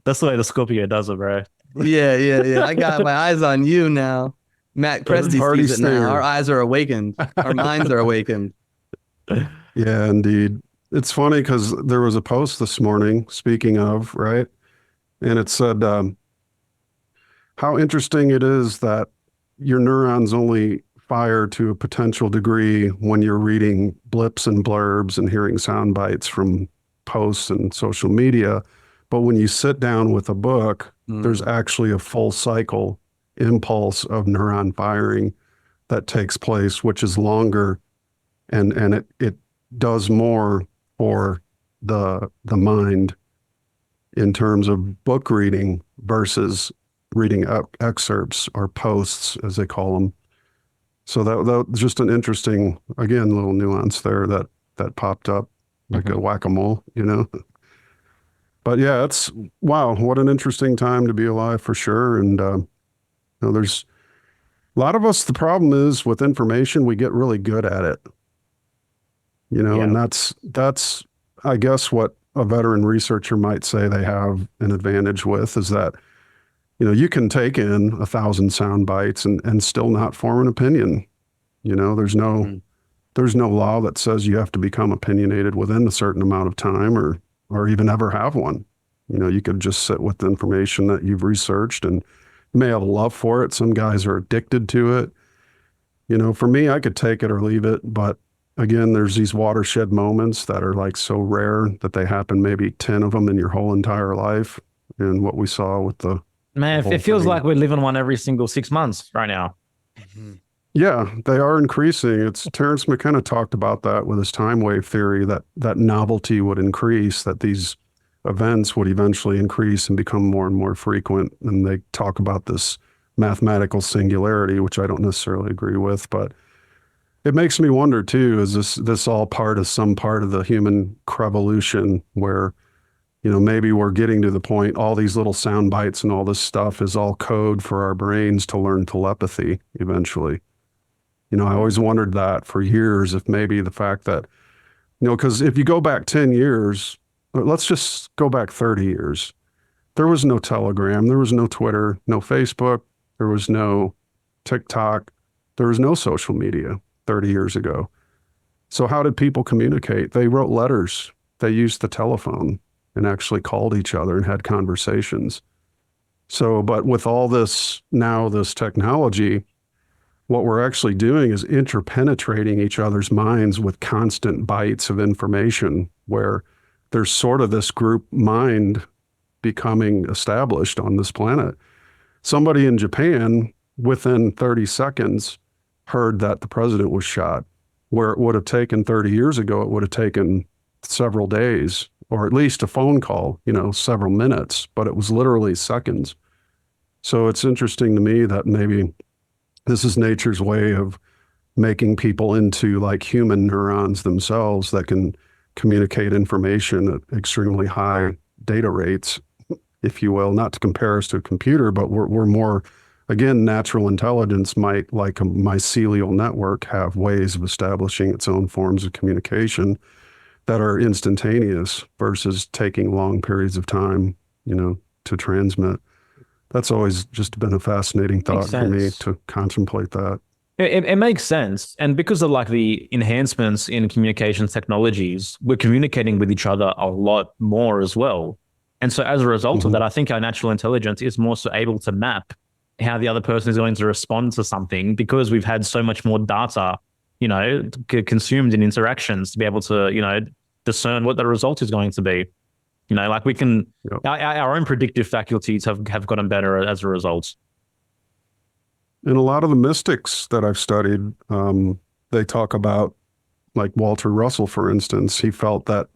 That's the way the Scorpio does it, bro.
Yeah. I got my eyes on you now. Matt Presti sees it now. Our eyes are awakened. Our minds are awakened.
Yeah, indeed. It's funny because there was a post this morning, speaking of, right? And it said, how interesting it is that your neurons only fire to a potential degree when you're reading blips and blurbs and hearing sound bites from posts and social media. But when you sit down with a book, there's actually a full cycle impulse of neuron firing that takes place, which is longer and it does more for the mind in terms of book reading versus reading excerpts or posts, as they call them. So that was just an interesting, again, little nuance there that popped up like a whack-a-mole, But yeah, wow, what an interesting time to be alive for sure. And there's a lot of us, the problem is with information, we get really good at it. And that's I guess what a veteran researcher might say they have an advantage with is that, you can take in 1,000 sound bites and still not form an opinion. There's no law that says you have to become opinionated within a certain amount of time or even ever have one. You could just sit with the information that you've researched and you may have a love for it. Some guys are addicted to it. For me, I could take it or leave it, but again, there's these watershed moments that are like so rare that they happen, maybe 10 of them in your whole entire life. And what we saw with the
it feels like we're living one every single 6 months right now.
Yeah, they are increasing. Terence McKenna talked about that with his time wave theory, that novelty would increase, that these events would eventually increase and become more and more frequent. And they talk about this mathematical singularity, which I don't necessarily agree with, but It makes me wonder too, is this all part of some part of the human crevolution where, maybe we're getting to the point, all these little sound bites and all this stuff is all code for our brains to learn telepathy eventually. I always wondered that for years, if maybe the fact that, because if you go back 10 years, let's just go back 30 years. There was no Telegram, there was no Twitter, no Facebook, there was no TikTok, there was no social media 30 years ago. So how did people communicate? They wrote letters, they used the telephone and actually called each other and had conversations. So, but with all this technology, what we're actually doing is interpenetrating each other's minds with constant bites of information, where there's sort of this group mind becoming established on this planet. Somebody in Japan, within 30 seconds, heard that the president was shot, where it would have taken 30 years ago, it would have taken several days, or at least a phone call, several minutes, but it was literally seconds. So it's interesting to me that maybe this is nature's way of making people into like human neurons themselves that can communicate information at extremely high data rates, if you will, not to compare us to a computer, but we're more, again, natural intelligence might, like a mycelial network, have ways of establishing its own forms of communication that are instantaneous versus taking long periods of time, to transmit. That's always just been a fascinating thought for me to contemplate that.
It makes sense. And because of like the enhancements in communications technologies, we're communicating with each other a lot more as well. And so as a result of that, I think our natural intelligence is more so able to map how the other person is going to respond to something, because we've had so much more data, consumed in interactions to be able to, discern what the result is going to be. Like we can, our own predictive faculties have gotten better as a result.
And a lot of the mystics that I've studied, they talk about, like Walter Russell, for instance, he felt that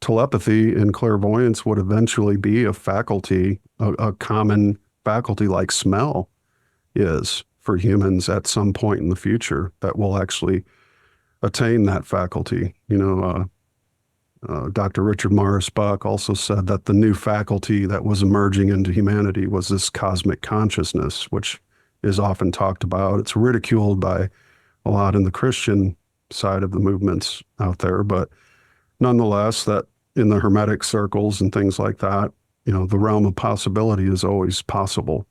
telepathy and clairvoyance would eventually be a faculty, a common faculty like smell is for humans at some point in the future, that will actually attain that faculty. Dr. Richard Morris Buck also said that the new faculty that was emerging into humanity was this cosmic consciousness, which is often talked about. It's ridiculed by a lot in the Christian side of the movements out there, but nonetheless, that in the Hermetic circles and things like that, the realm of possibility is always possible.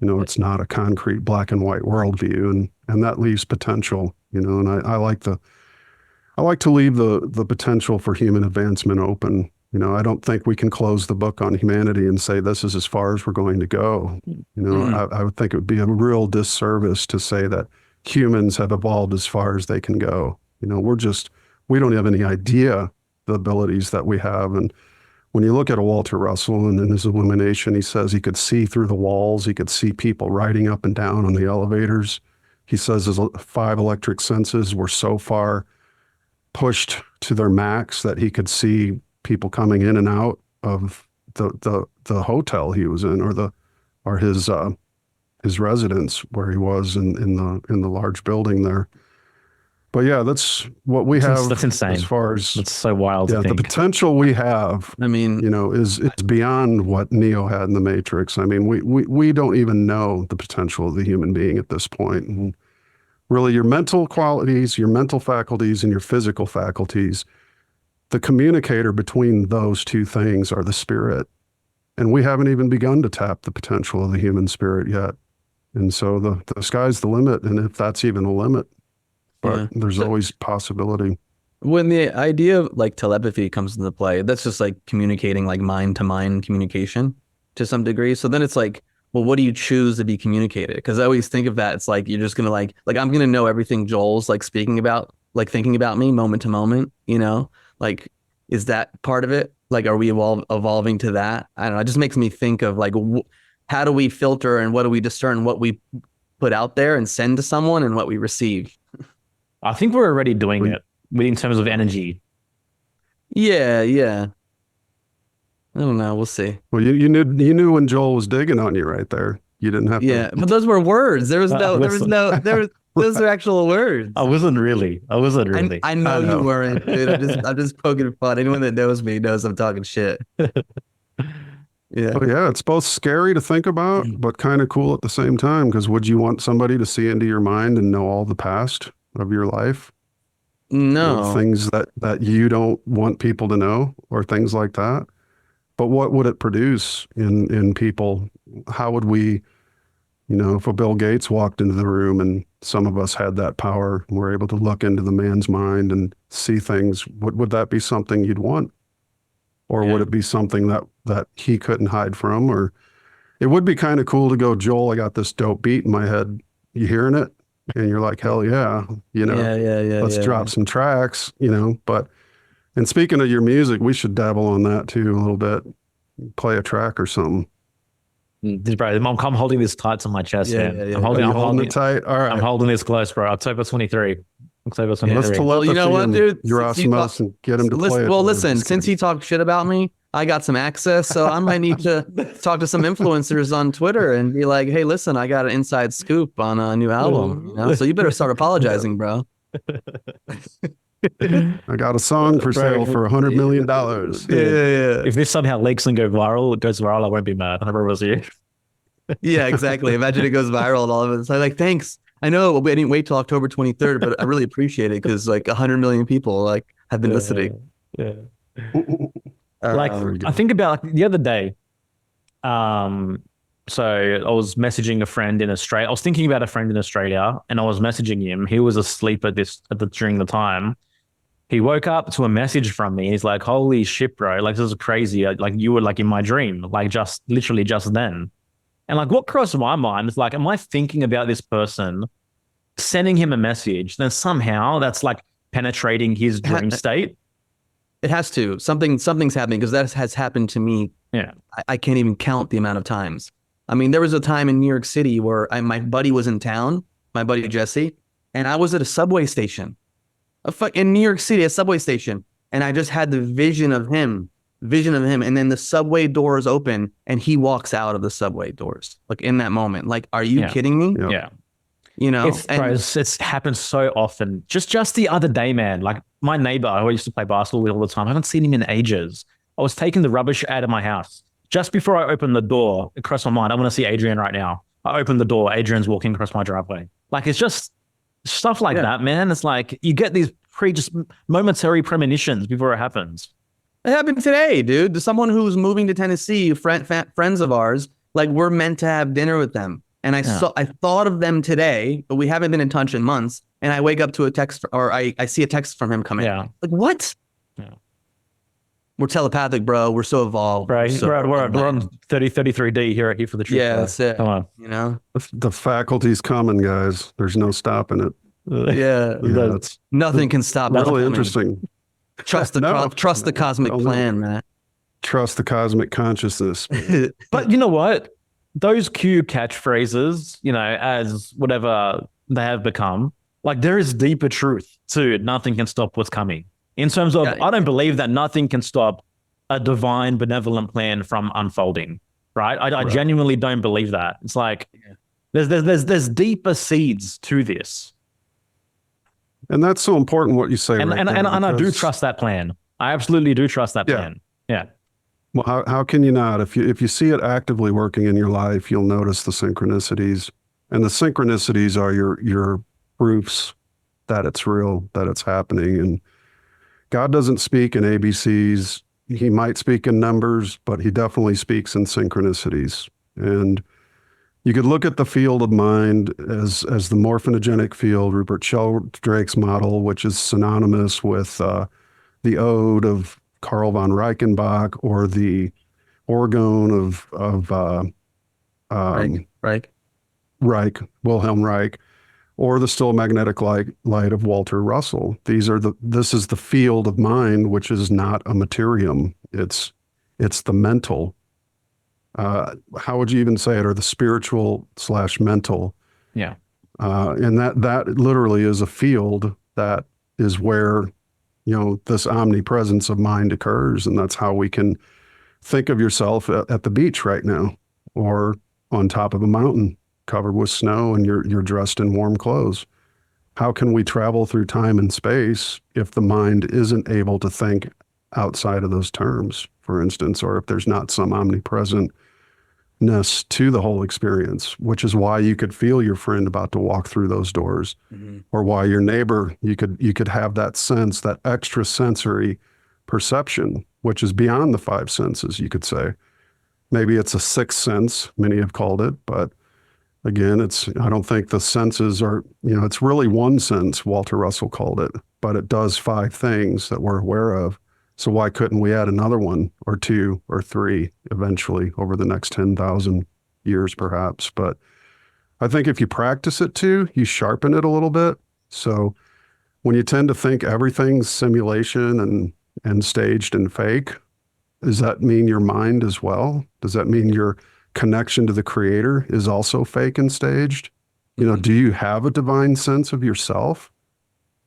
It's not a concrete black and white worldview, and that leaves potential, and I like to leave the potential for human advancement open. I don't think we can close the book on humanity and say this is as far as we're going to go. I would think it would be a real disservice to say that humans have evolved as far as they can go. We don't have any idea the abilities that we have. And when you look at a Walter Russell and in his illumination, he says he could see through the walls. He could see people riding up and down on the elevators. He says his 5 electric senses were so far pushed to their max that he could see people coming in and out of the hotel he was in, or his residence where he was in the large building there. But yeah, that's what we have.
That's insane.
As far as
that's so wild. Yeah,
the potential we have. I mean, is beyond what Neo had in the Matrix. I mean, we don't even know the potential of the human being at this point. And really, your mental qualities, your mental faculties, and your physical faculties, the communicator between those two things are the spirit. And we haven't even begun to tap the potential of the human spirit yet. And so the sky's the limit, and if that's even a limit. But there's always possibility.
When the idea of like telepathy comes into play, that's just like communicating, like mind to mind communication to some degree. So then it's like, well, what do you choose to be communicated? Because I always think of that. It's like, you're just going to like I'm going to know everything Joel's like speaking about, like thinking about me moment to moment, like, is that part of it? Like, are we evolving to that? I don't know. It just makes me think of like, how do we filter and what do we discern what we put out there and send to someone and what we receive?
I think we're already doing it in terms of energy.
Yeah. I don't know. We'll see.
Well, you knew when Joel was digging on you right there. You didn't have to.
Yeah, but those were words. There was Those are actual words.
I wasn't really.
I know you weren't, dude. I'm just poking fun. Anyone that knows me knows I'm talking shit. Yeah.
Oh, yeah, it's both scary to think about, but kind of cool at the same time. Because would you want somebody to see into your mind and know all the past of your life?
No.
Things that you don't want people to know, or things like that. But what would it produce in people? How would we, if a Bill Gates walked into the room and some of us had that power, and we're able to look into the man's mind and see things, would that be something you'd want? Or would it be something that he couldn't hide from? Or it would be kind of cool to go, Joel, I got this dope beat in my head. You hearing it? And you're like, hell yeah, let's drop some tracks, but, and speaking of your music, we should dabble on that too a little bit, play a track or something.
Bro, I'm holding this tight to my chest, man.
I'm holding it tight. All right.
I'm holding this close, bro. October 23.
Let's telepathy,
you know what, dude?
Euronymous and get him to play it.
Well, listen, since he talked shit about me, I got some access, so I might need to talk to some influencers on Twitter and be like, hey, listen, I got an inside scoop on a new album, so you better start apologizing, bro.
I got a song for sale for $100 million.
Yeah.
If this somehow leaks and goes viral, I won't be mad. I never was here.
Yeah, exactly. Imagine it goes viral and all of it. So like, thanks. I know we didn't wait till October 23rd, but I really appreciate it because like 100 million people have been listening.
Yeah. I think about the other day. So I was messaging a friend in Australia. I was thinking about a friend in Australia, and I was messaging him. He was asleep during the time. He woke up to a message from me. He's like, "Holy shit, bro! Like this is crazy. Like you were like in my dream, like just literally just then." And like what crossed my mind is like, am I thinking about this person, sending him a message, then somehow that's like penetrating his dream state?
It has to. Something's happening because that has happened to me.
Yeah.
I can't even count the amount of times. I mean, there was a time in New York City where my buddy was in town, my buddy Jesse, and I was at a subway station. In New York City, a subway station. And I just had the vision of him. And then the subway doors open and he walks out of the subway doors. Like in that moment. Like, are you kidding me?
Yeah.
It's
happened so often. Just the other day, man, like my neighbor who I used to play basketball with all the time, I haven't seen him in ages. I was taking the rubbish out of my house. Just before I opened the door, it crossed my mind, I want to see Adrian right now. I opened the door, Adrian's walking across my driveway. Like, it's just stuff like that, man. It's like you get these just momentary premonitions before it happens.
It happened today, dude. Someone who's moving to Tennessee, friends of ours, like we're meant to have dinner with them. And I thought of them today, but we haven't been in touch in months. And I wake up to a text, or I see a text from him coming.
Yeah.
Like, what?
Yeah.
We're telepathic, bro. We're so evolved.
Right. We're on 33D here for the truth.
Yeah, that's it.
Come on.
The faculty's coming, guys. There's no stopping it.
Nothing can stop it.
Really interesting.
Trust the cosmic plan, man.
Trust the cosmic consciousness.
But you know what? Those Q catchphrases, as whatever they have become, like there is deeper truth to nothing can stop what's coming. In terms of, I don't believe that nothing can stop a divine benevolent plan from unfolding, right? I genuinely don't believe that. It's like there's deeper seeds to this.
And that's so important what you say.
And I do trust that plan. I absolutely do trust that plan. Yeah.
Well, how can you not? If you see it actively working in your life, you'll notice the synchronicities. And the synchronicities are your proofs that it's real, that it's happening. And God doesn't speak in ABCs. He might speak in numbers, but he definitely speaks in synchronicities. And you could look at the field of mind as the morphinogenic field, Rupert Sheldrake's model, which is synonymous with the ode of Karl von Reichenbach, or the orgone of Wilhelm Reich, or the still magnetic light of Walter Russell. This is the field of mind, which is not a materium. It's the mental. How would you even say it? Or the spiritual / mental.
Yeah.
And that literally is a field that is where, this omnipresence of mind occurs. And that's how we can think of yourself at the beach right now, or on top of a mountain covered with snow, and you're dressed in warm clothes. how can we travel through time and space if the mind isn't able to think outside of those terms, for instance, or if there's not some omnipresentness to the whole experience, which is why you could feel your friend about to walk through those doors, or why your neighbor, you could have that sense, that extra sensory perception, which is beyond the five senses, you could say. Maybe it's a sixth sense, many have called it, but again, I don't think the senses are, it's really one sense, Walter Russell called it, but it does five things that we're aware of. So why couldn't we add another one or two or three eventually over the next 10,000 years perhaps? But I think if you practice it too, you sharpen it a little bit. So when you tend to think everything's simulation and staged and fake, does that mean your mind as well? Does that mean your connection to the creator is also fake and staged? Do you have a divine sense of yourself?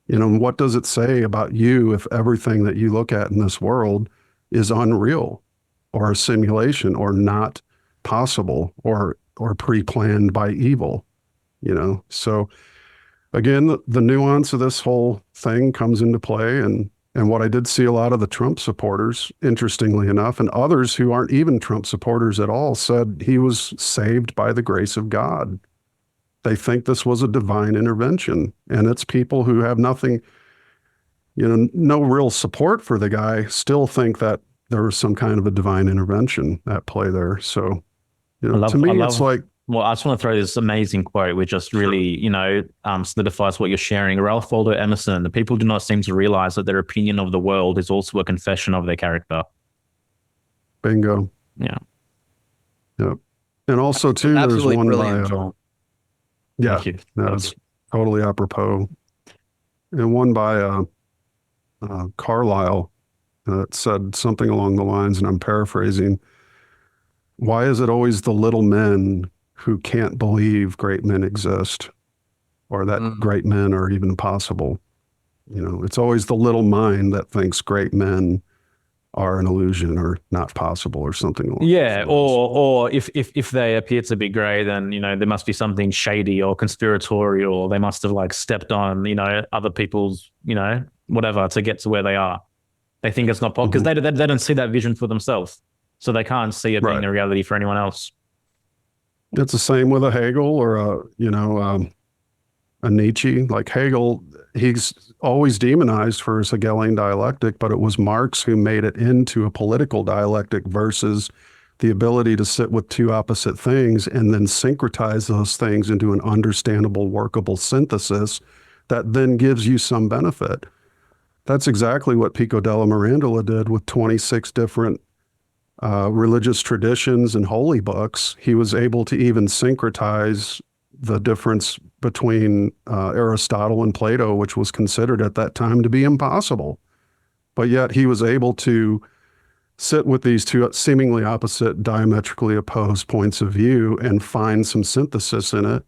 What does it say about you if everything that you look at in this world is unreal or a simulation or not possible or pre-planned by evil? So again, the nuance of this whole thing comes into play. And what I did see a lot of the Trump supporters, interestingly enough, and others who aren't even Trump supporters at all, said he was saved by the grace of God. They think this was a divine intervention. And it's people who have nothing, no real support for the guy, still think that there was some kind of a divine intervention at play there. So, to me, it's like,
well, I just want to throw this amazing quote, which just really, solidifies what you're sharing. Ralph Waldo Emerson, the people do not seem to realize that their opinion of the world is also a confession of their character.
Bingo.
Yeah.
Yep. And also, too, there's one by... Yeah, that's totally apropos. And one by Carlyle that said something along the lines, and I'm paraphrasing, why is it always the little men who can't believe great men exist or that great men are even possible? It's always the little mind that thinks great men are an illusion or not possible or something along
those lines. Or if they appear to be great, then there must be something shady or conspiratorial, or they must have stepped on other people's whatever to get to where they are. They think it's not possible because they don't see that vision for themselves, so they can't see it being a reality for anyone else.
It's the same with a Hegel or a Nietzsche. Like Hegel, he's always demonized for his Hegelian dialectic, but it was Marx who made it into a political dialectic versus the ability to sit with two opposite things and then syncretize those things into an understandable, workable synthesis that then gives you some benefit. That's exactly what Pico della Mirandola did with 26 different religious traditions and holy books. He was able to even syncretize the difference between Aristotle and Plato, which was considered at that time to be impossible. But yet he was able to sit with these two seemingly opposite, diametrically opposed points of view and find some synthesis in it,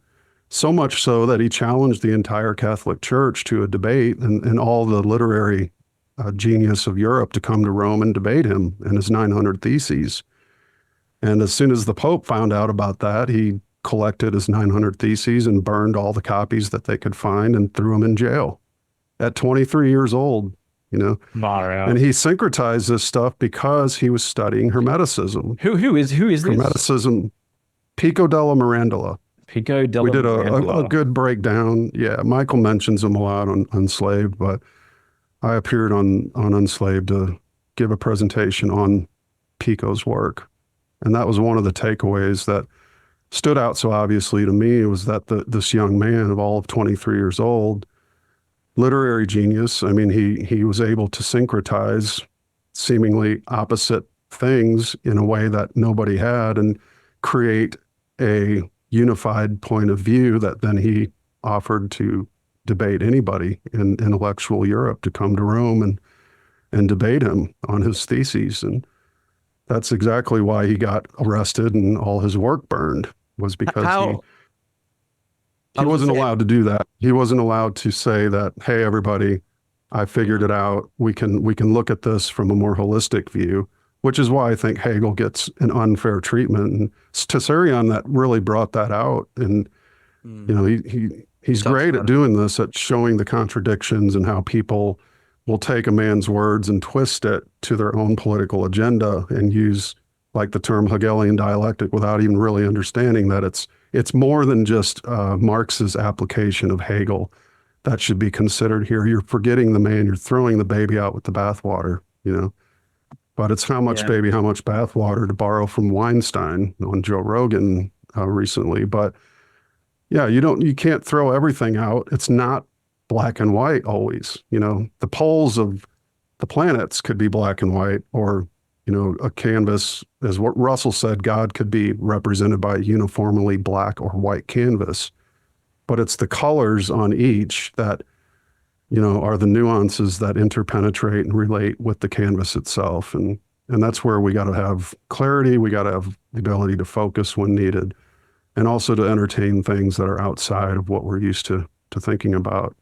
so much so that he challenged the entire Catholic Church to a debate and all the literary genius of Europe to come to Rome and debate him and his 900 Theses. And as soon as the Pope found out about that, he collected his 900 Theses and burned all the copies that they could find and threw him in jail at 23 years old, And he syncretized this stuff because he was studying Hermeticism.
Who is this?
Hermeticism, Pico della Mirandola.
Pico della
We did
Mirandola.
a good breakdown. Yeah, Michael mentions him a lot on Unslaved, but I appeared on Unslaved to give a presentation on Pico's work. And that was one of the takeaways that stood out so obviously to me, was that this young man of all of 23 years old, literary genius. I mean, he was able to syncretize seemingly opposite things in a way that nobody had and create a unified point of view that then he offered to debate anybody in intellectual Europe to come to Rome and debate him on his theses. And that's exactly why he got arrested and all his work burned, was because he wasn't allowed to do that. He wasn't allowed to say that, hey, everybody, I figured it out. We can look at this from a more holistic view, which is why I think Hegel gets an unfair treatment. And Tessarion that really brought that out. And, He's great at doing this, at showing the contradictions and how people will take a man's words and twist it to their own political agenda and use like the term Hegelian dialectic without even really understanding that it's more than just Marx's application of Hegel that should be considered here. You're forgetting the man, you're throwing the baby out with the bathwater, you know. But it's how much baby, how much bathwater, to borrow from Weinstein on Joe Rogan recently. But yeah, you can't throw everything out. It's not black and white always. You know, the poles of the planets could be black and white, or, you know, a canvas, as what Russell said, God could be represented by a uniformly black or white canvas. But it's the colors on each that, you know, are the nuances that interpenetrate and relate with the canvas itself. And that's where we got to have clarity. We got to have the ability to focus when needed, and also to entertain things that are outside of what we're used to thinking about.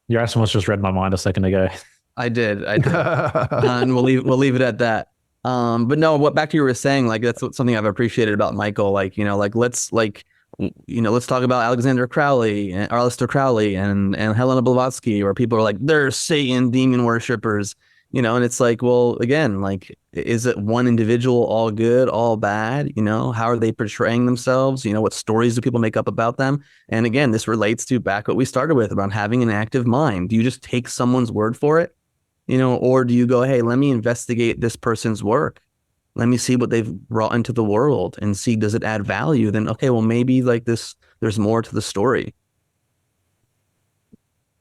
Yerasimos just read my mind a second ago.
I did. And we'll leave it at that. But no, back to you were saying, like, that's something I've appreciated about Michael. Like, you know, like, let's talk about Alexander Crowley and Aleister Crowley and Helena Blavatsky, where people are like, they're Satan demon worshippers, you know, and it's like, well, again, like, is it one individual all good, all bad? You know, how are they portraying themselves? You know, what stories do people make up about them? And again, this relates to back what we started with about having an active mind. Do you just take someone's word for it? You know, or do you go, hey, let me investigate this person's work. Let me see what they've brought into the world and see, does it add value? Then, okay, well, maybe like this, there's more to the story.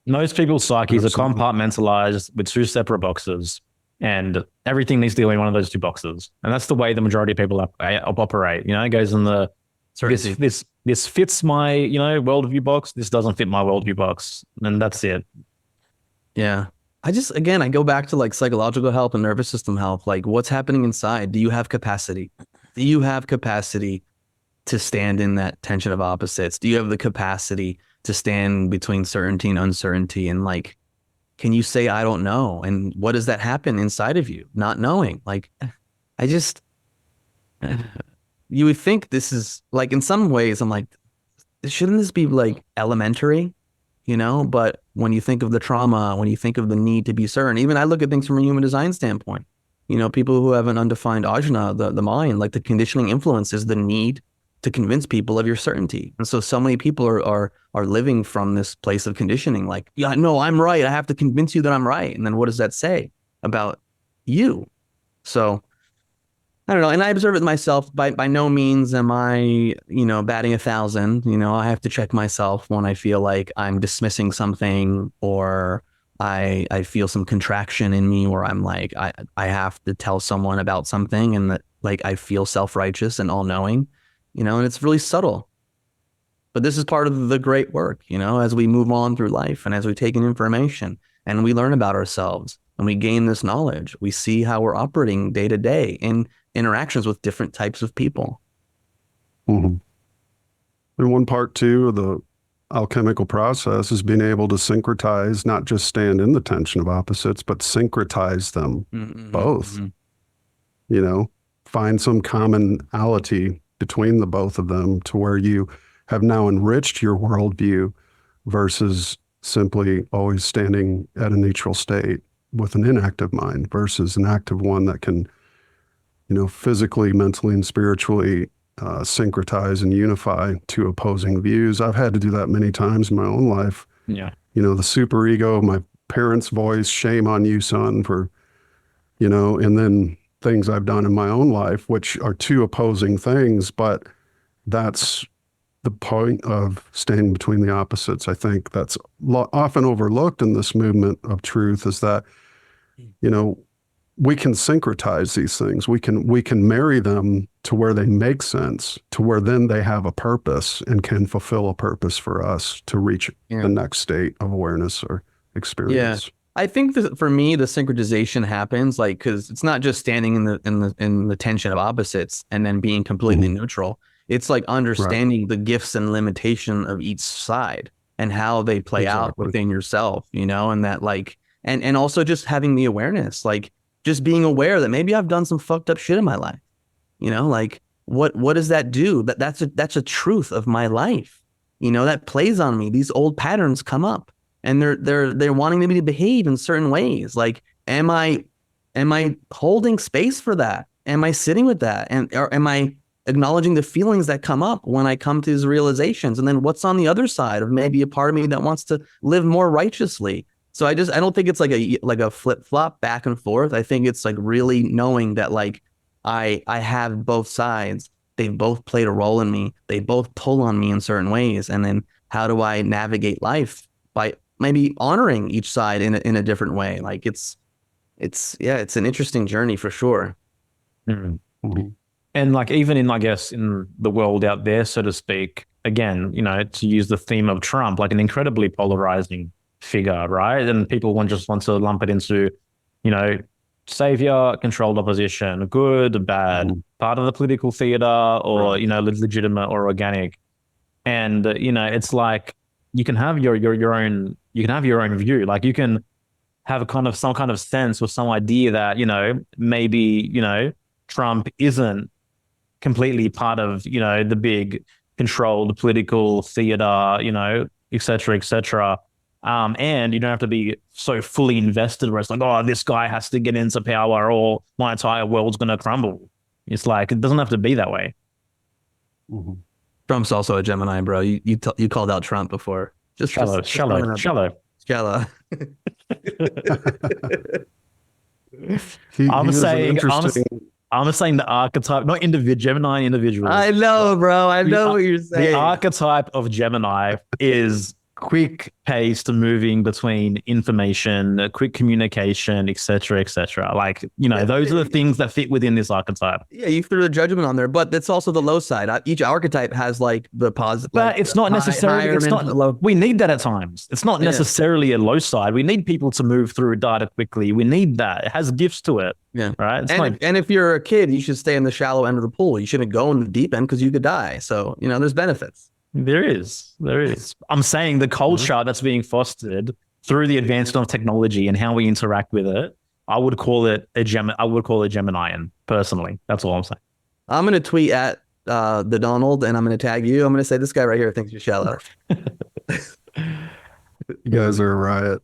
Most people's psyches are compartmentalized with two separate boxes, and everything needs to go in one of those two boxes. And that's the way the majority of people operate. You know, it goes in the, this fits my, you know, worldview box. This doesn't fit my worldview box. And that's it.
Yeah. I go back to like psychological health and nervous system health. Like, what's happening inside? Do you have capacity? Do you have capacity to stand in that tension of opposites? Do you have the capacity to stand between certainty and uncertainty? And like, can you say, I don't know? And what does that happen inside of you? Not knowing. Like, you would think this is like, in some ways, I'm like, shouldn't this be like elementary? You know, but when you think of the trauma, when you think of the need to be certain, even I look at things from a human design standpoint, you know, people who have an undefined ajna, the mind, like the conditioning influence is the need to convince people of your certainty. And so many people are living from this place of conditioning, like, yeah, no, I'm right. I have to convince you that I'm right. And then what does that say about you? So I don't know. And I observe it myself. By no means am I, you know, batting 1,000. You know, I have to check myself when I feel like I'm dismissing something, or I feel some contraction in me where I'm like, I have to tell someone about something, and that like I feel self-righteous and all-knowing, you know, and it's really subtle. But this is part of the great work, you know, as we move on through life and as we take in information and we learn about ourselves and we gain this knowledge, we see how we're operating day to day in interactions with different types of people.
Mm-hmm. And one part too of the alchemical process is being able to syncretize, not just stand in the tension of opposites, but syncretize them both. You know, find some commonality between the both of them to where you have now enriched your worldview versus simply always standing at a neutral state with an inactive mind versus an active one that can, you know, physically, mentally, and spiritually syncretize and unify two opposing views. I've had to do that many times in my own life.
Yeah.
You know, the superego of my parents' voice, shame on you, son, for, you know, and then things I've done in my own life, which are two opposing things, but that's the point of standing between the opposites. I think that's often overlooked in this movement of truth, is that, you know, we can syncretize these things. We can marry them to where they make sense, to where then they have a purpose and can fulfill a purpose for us to reach the next state of awareness or experience.
Yeah. I think that for me, the syncretization happens like, because it's not just standing in the tension of opposites and then being completely neutral. It's like understanding the gifts and limitation of each side and how they play out within yourself, you know, and that like, and also just having the awareness, like just being aware that maybe I've done some fucked up shit in my life, you know, like what does that do? That's a truth of my life. that plays on me. These old patterns come up, and they're wanting me to behave in certain ways. Like, am I holding space for that? Am I sitting with that? And or am I acknowledging the feelings that come up when I come to these realizations? And then what's on the other side of maybe a part of me that wants to live more righteously? So I don't think it's like a flip flop back and forth. I think it's like really knowing that like I have both sides. They've both played a role in me. They both pull on me in certain ways. And then how do I navigate life by maybe honoring each side in a different way? Like it's an interesting journey for sure.
Mm-hmm. And like even in, I guess, in the world out there, so to speak, again, to use the theme of Trump, like an incredibly polarizing figure, right? And people just want to lump it into, savior, controlled opposition, good, bad, part of the political theater, or legitimate or organic. And it's like you can have your own view. Like you can have some kind of sense or some idea that maybe Trump isn't completely part of the big controlled political theater, et cetera, et cetera. And you don't have to be so fully invested where it's like, oh, this guy has to get into power or my entire world's going to crumble. It's like, it doesn't have to be that way.
Mm-hmm. Trump's also a Gemini, bro. You called out Trump before. Just shallow.
I'm saying the archetype, not Gemini individual.
I know, bro. I know what you're saying.
The archetype of Gemini is quick paced moving between information, quick communication, etc., etc. Like, those are the things that fit within this archetype.
Yeah, you threw the judgment on there, but that's also the low side. Each archetype has like the positive.
But it's not necessarily, we need that at times. It's not necessarily a low side. We need people to move through data quickly. We need that. It has gifts to it.
Yeah.
Right.
And if you're a kid, you should stay in the shallow end of the pool. You shouldn't go in the deep end because you could die. So, there's benefits. There
is. I'm saying the culture that's being fostered through the advancement of technology and how we interact with it, I would call it Geminian, personally. That's all I'm saying.
I'm going to tweet at the Donald, and I'm going to tag you. I'm going to say, this guy right here thinks you're shallow.
You guys are a riot.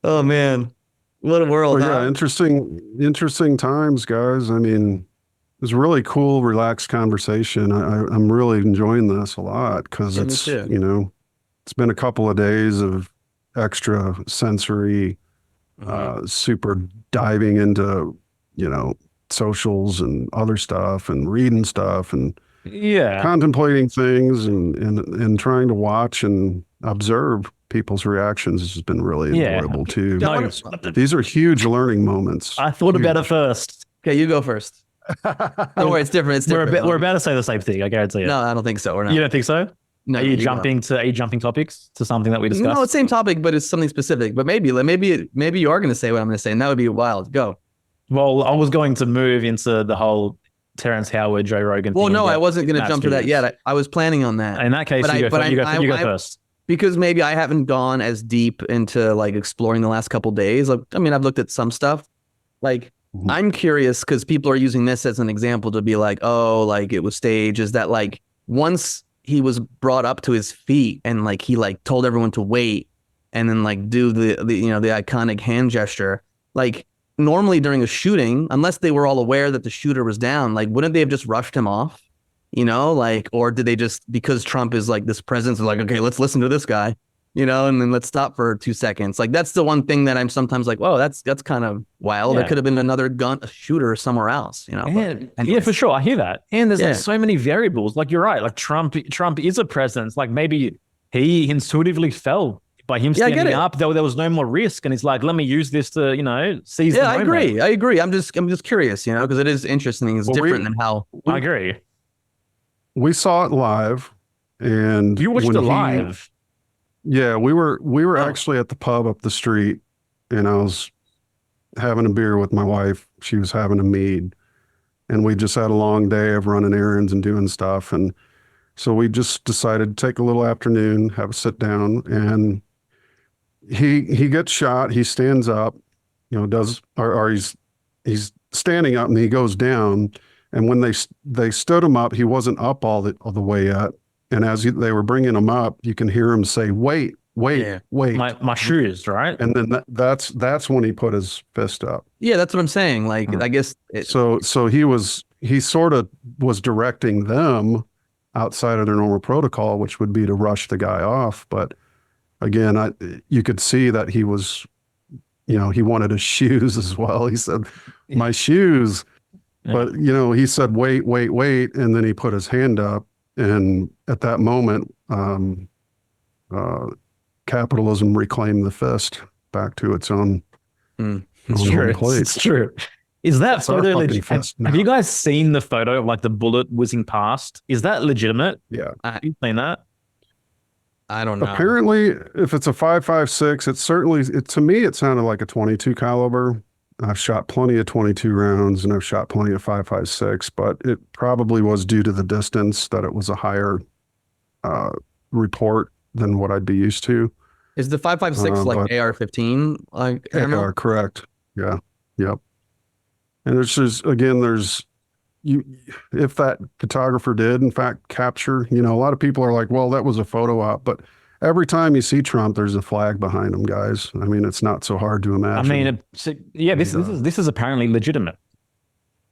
Oh, man. What a world.
Well, yeah, interesting times, guys. I mean, it was a really cool, relaxed conversation. I'm really enjoying this a lot because it's, it's been a couple of days of extra sensory, super diving into, socials and other stuff and reading stuff and contemplating things and trying to watch and observe people's reactions has been really enjoyable too. These are huge learning moments.
I thought about it first.
Okay, you go first. Don't worry, it's different.
We're about to say the same thing. I guarantee you.
No, I don't think so.
You don't think so?
No.
Are you jumping topics to something that we discussed?
No, it's same topic, but it's something specific. But maybe you are going to say what I'm going to say, and that would be wild. Go.
Well, I was going to move into the whole Terrence Howard, Joe Rogan.
Well, no, I wasn't going to jump to that yet. I was planning on that.
In that case, you go first.
Because maybe I haven't gone as deep into like exploring the last couple of days. Like, I mean, I've looked at some stuff. Like, I'm curious because people are using this as an example to be like, oh, like it was staged. Is that like once he was brought up to his feet and like he like told everyone to wait and then like do the iconic hand gesture, like normally during a shooting, unless they were all aware that the shooter was down, like wouldn't they have just rushed him off? Like, or did they just, because Trump is like this presence, like, okay, let's listen to this guy, and then let's stop for 2 seconds. Like, that's the one thing that I'm sometimes like, whoa, that's kind of wild. Yeah. There could have been another shooter somewhere else,
Yeah, for sure. I hear that. And there's like so many variables. Like, you're right. Like Trump is a presence. Like maybe he intuitively felt by him standing up, there was no more risk. And he's like, let me use this to, seize the moment.
I agree. I'm just curious, because it is interesting. It's different than how.
I agree.
We saw it live, and
you watched it live.
Yeah, we were actually at the pub up the street, and I was having a beer with my wife. She was having a mead, and we just had a long day of running errands and doing stuff, and so we just decided to take a little afternoon, have a sit down, and he gets shot. He stands up, he's standing up, and he goes down. And when they stood him up, he wasn't up all the way yet. And as they were bringing him up, you can hear him say, "Wait, wait, wait."
My shoes, right?
And then that's when he put his fist up.
Yeah, that's what I'm saying. Like, I guess.
So he sort of was directing them outside of their normal protocol, which would be to rush the guy off. But again, you could see that he was, he wanted his shoes as well. He said, "My shoes." But, he said, "Wait, wait, wait." And then he put his hand up. And at that moment, capitalism reclaimed the fist back to its own.
It's true. It's true. Is that photo legit? Have you guys seen the photo of like the bullet whizzing past? Is that legitimate?
Yeah.
Have you seen that?
I don't know.
Apparently, if it's a 5.56, it's certainly, to me, it sounded like a 22 caliber. I've shot plenty of 22 rounds and I've shot plenty of 5.56, but it probably was due to the distance that it was a higher report than what I'd be used to.
Is the 5.56 like AR-15? Like
AR, correct. Yeah. Yep. And there's just, again, if that photographer did in fact capture, a lot of people are like, well, that was a photo op, but every time you see Trump, there's a flag behind him, guys. I mean, it's not so hard to imagine.
I mean, this is apparently legitimate.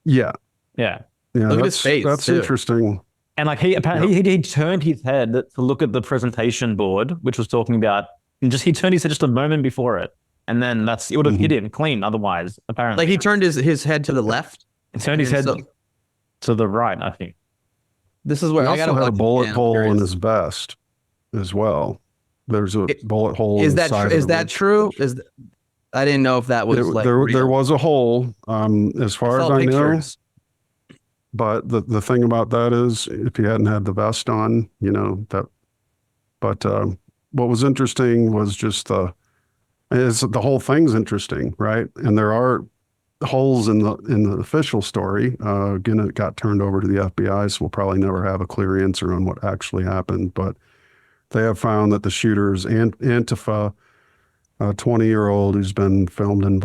Yeah.
Yeah.
Look at his face.
That's interesting.
And like he turned his head to look at the presentation board, which was talking about, and he turned his head just a moment before it. And then it would have hit him clean otherwise, apparently.
Like he turned his head to the left?
He turned his head to the right, I think.
This is where
he also had a bullet hole in his vest as well. There's a bullet hole.
Is that true? I didn't know if that was
there was a hole, as far as I know. But the thing about that is, if he hadn't had the vest on, that. But what was interesting was just the whole thing's interesting, right? And there are holes in the official story. Again, it got turned over to the FBI, so we'll probably never have a clear answer on what actually happened. But they have found that the shooter is Antifa, a 20-year-old who's been filmed in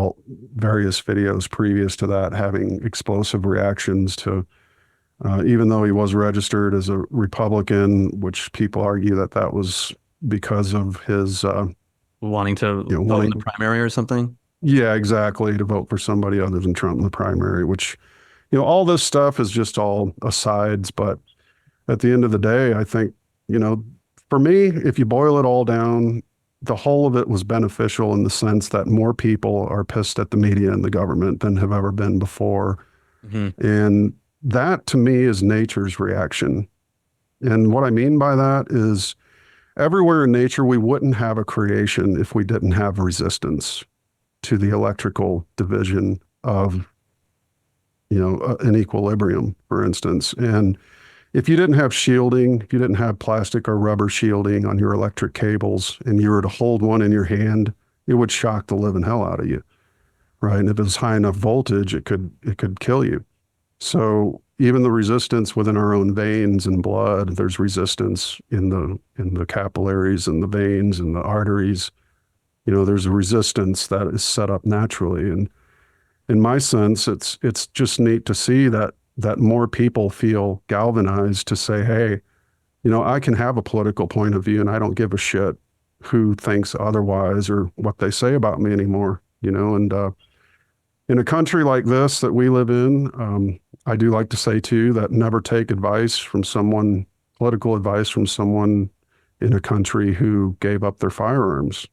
various videos previous to that, having explosive reactions to, even though he was registered as a Republican, which people argue that was because of his
wanting to vote in the primary or something.
Yeah, exactly. To vote for somebody other than Trump in the primary, which, all this stuff is just all asides. But at the end of the day, I think, for me, if you boil it all down, the whole of it was beneficial in the sense that more people are pissed at the media and the government than have ever been before. Mm-hmm. And that to me is nature's reaction. And what I mean by that is everywhere in nature, we wouldn't have a creation if we didn't have resistance to the electrical division of, an equilibrium, for instance. And if you didn't have shielding, if you didn't have plastic or rubber shielding on your electric cables and you were to hold one in your hand, it would shock the living hell out of you, right? And if it was high enough voltage, it could kill you. So even the resistance within our own veins and blood, there's resistance in the capillaries and the veins and the arteries. There's a resistance that is set up naturally. And in my sense, it's just neat to see that more people feel galvanized to say, hey, I can have a political point of view and I don't give a shit who thinks otherwise or what they say about me anymore, and in a country like this that we live in, I do like to say too, that never take political advice from someone in a country who gave up their firearms.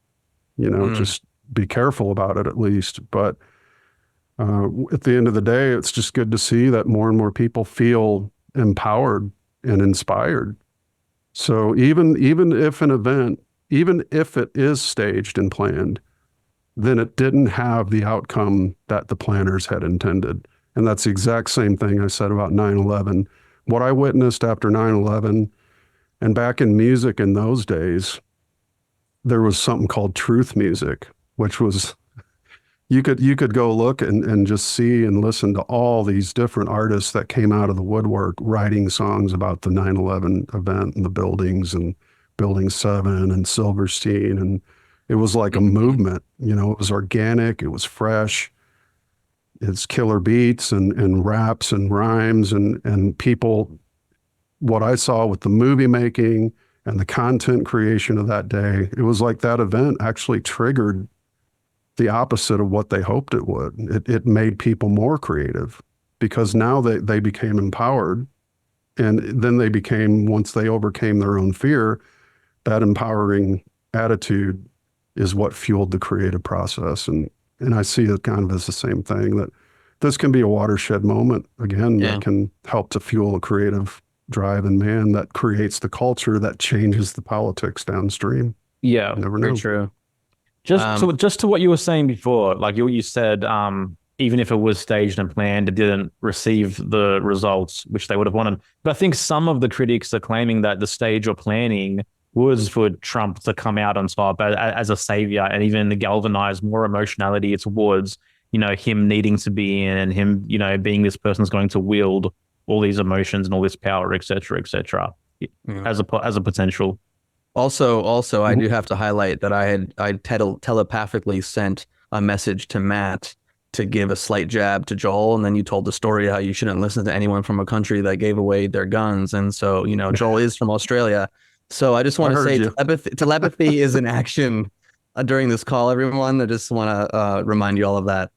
Just be careful about it at least. But at the end of the day, it's just good to see that more and more people feel empowered and inspired. So even if an event, even if it is staged and planned, then it didn't have the outcome that the planners had intended. And that's the exact same thing I said about 9/11. What I witnessed after 9/11, and back in music in those days, there was something called truth music, which was, you could go look and just see and listen to all these different artists that came out of the woodwork writing songs about the 9/11 event and the buildings and Building 7 and Silverstein. And it was like a movement, it was organic, it was fresh. it's killer beats and raps and rhymes and people. What I saw with the movie making and the content creation of that day, it was like that event actually triggered the opposite of what they hoped it would. It made people more creative because now they became empowered. And then they became, once they overcame their own fear, that empowering attitude is what fueled the creative process. And I see it kind of as the same thing, that this can be a watershed moment, again, that can help to fuel a creative drive in man that creates the culture that changes the politics downstream.
Yeah,
never
very
know.
true.
Just to what you were saying before, like you said, even if it was staged and planned, it didn't receive the results which they would have wanted. But I think some of the critics are claiming that the stage or planning was for Trump to come out on top as a savior and even to galvanize more emotionality towards, him needing to be in and him, being this person who's going to wield all these emotions and all this power, et cetera, as a potential.
Also, I do have to highlight that I telepathically sent a message to Matt to give a slight jab to Joel, and then you told the story how you shouldn't listen to anyone from a country that gave away their guns, and so Joel is from Australia. So I just want to say telepathy is in action during this call, everyone. I just want to remind you all of that.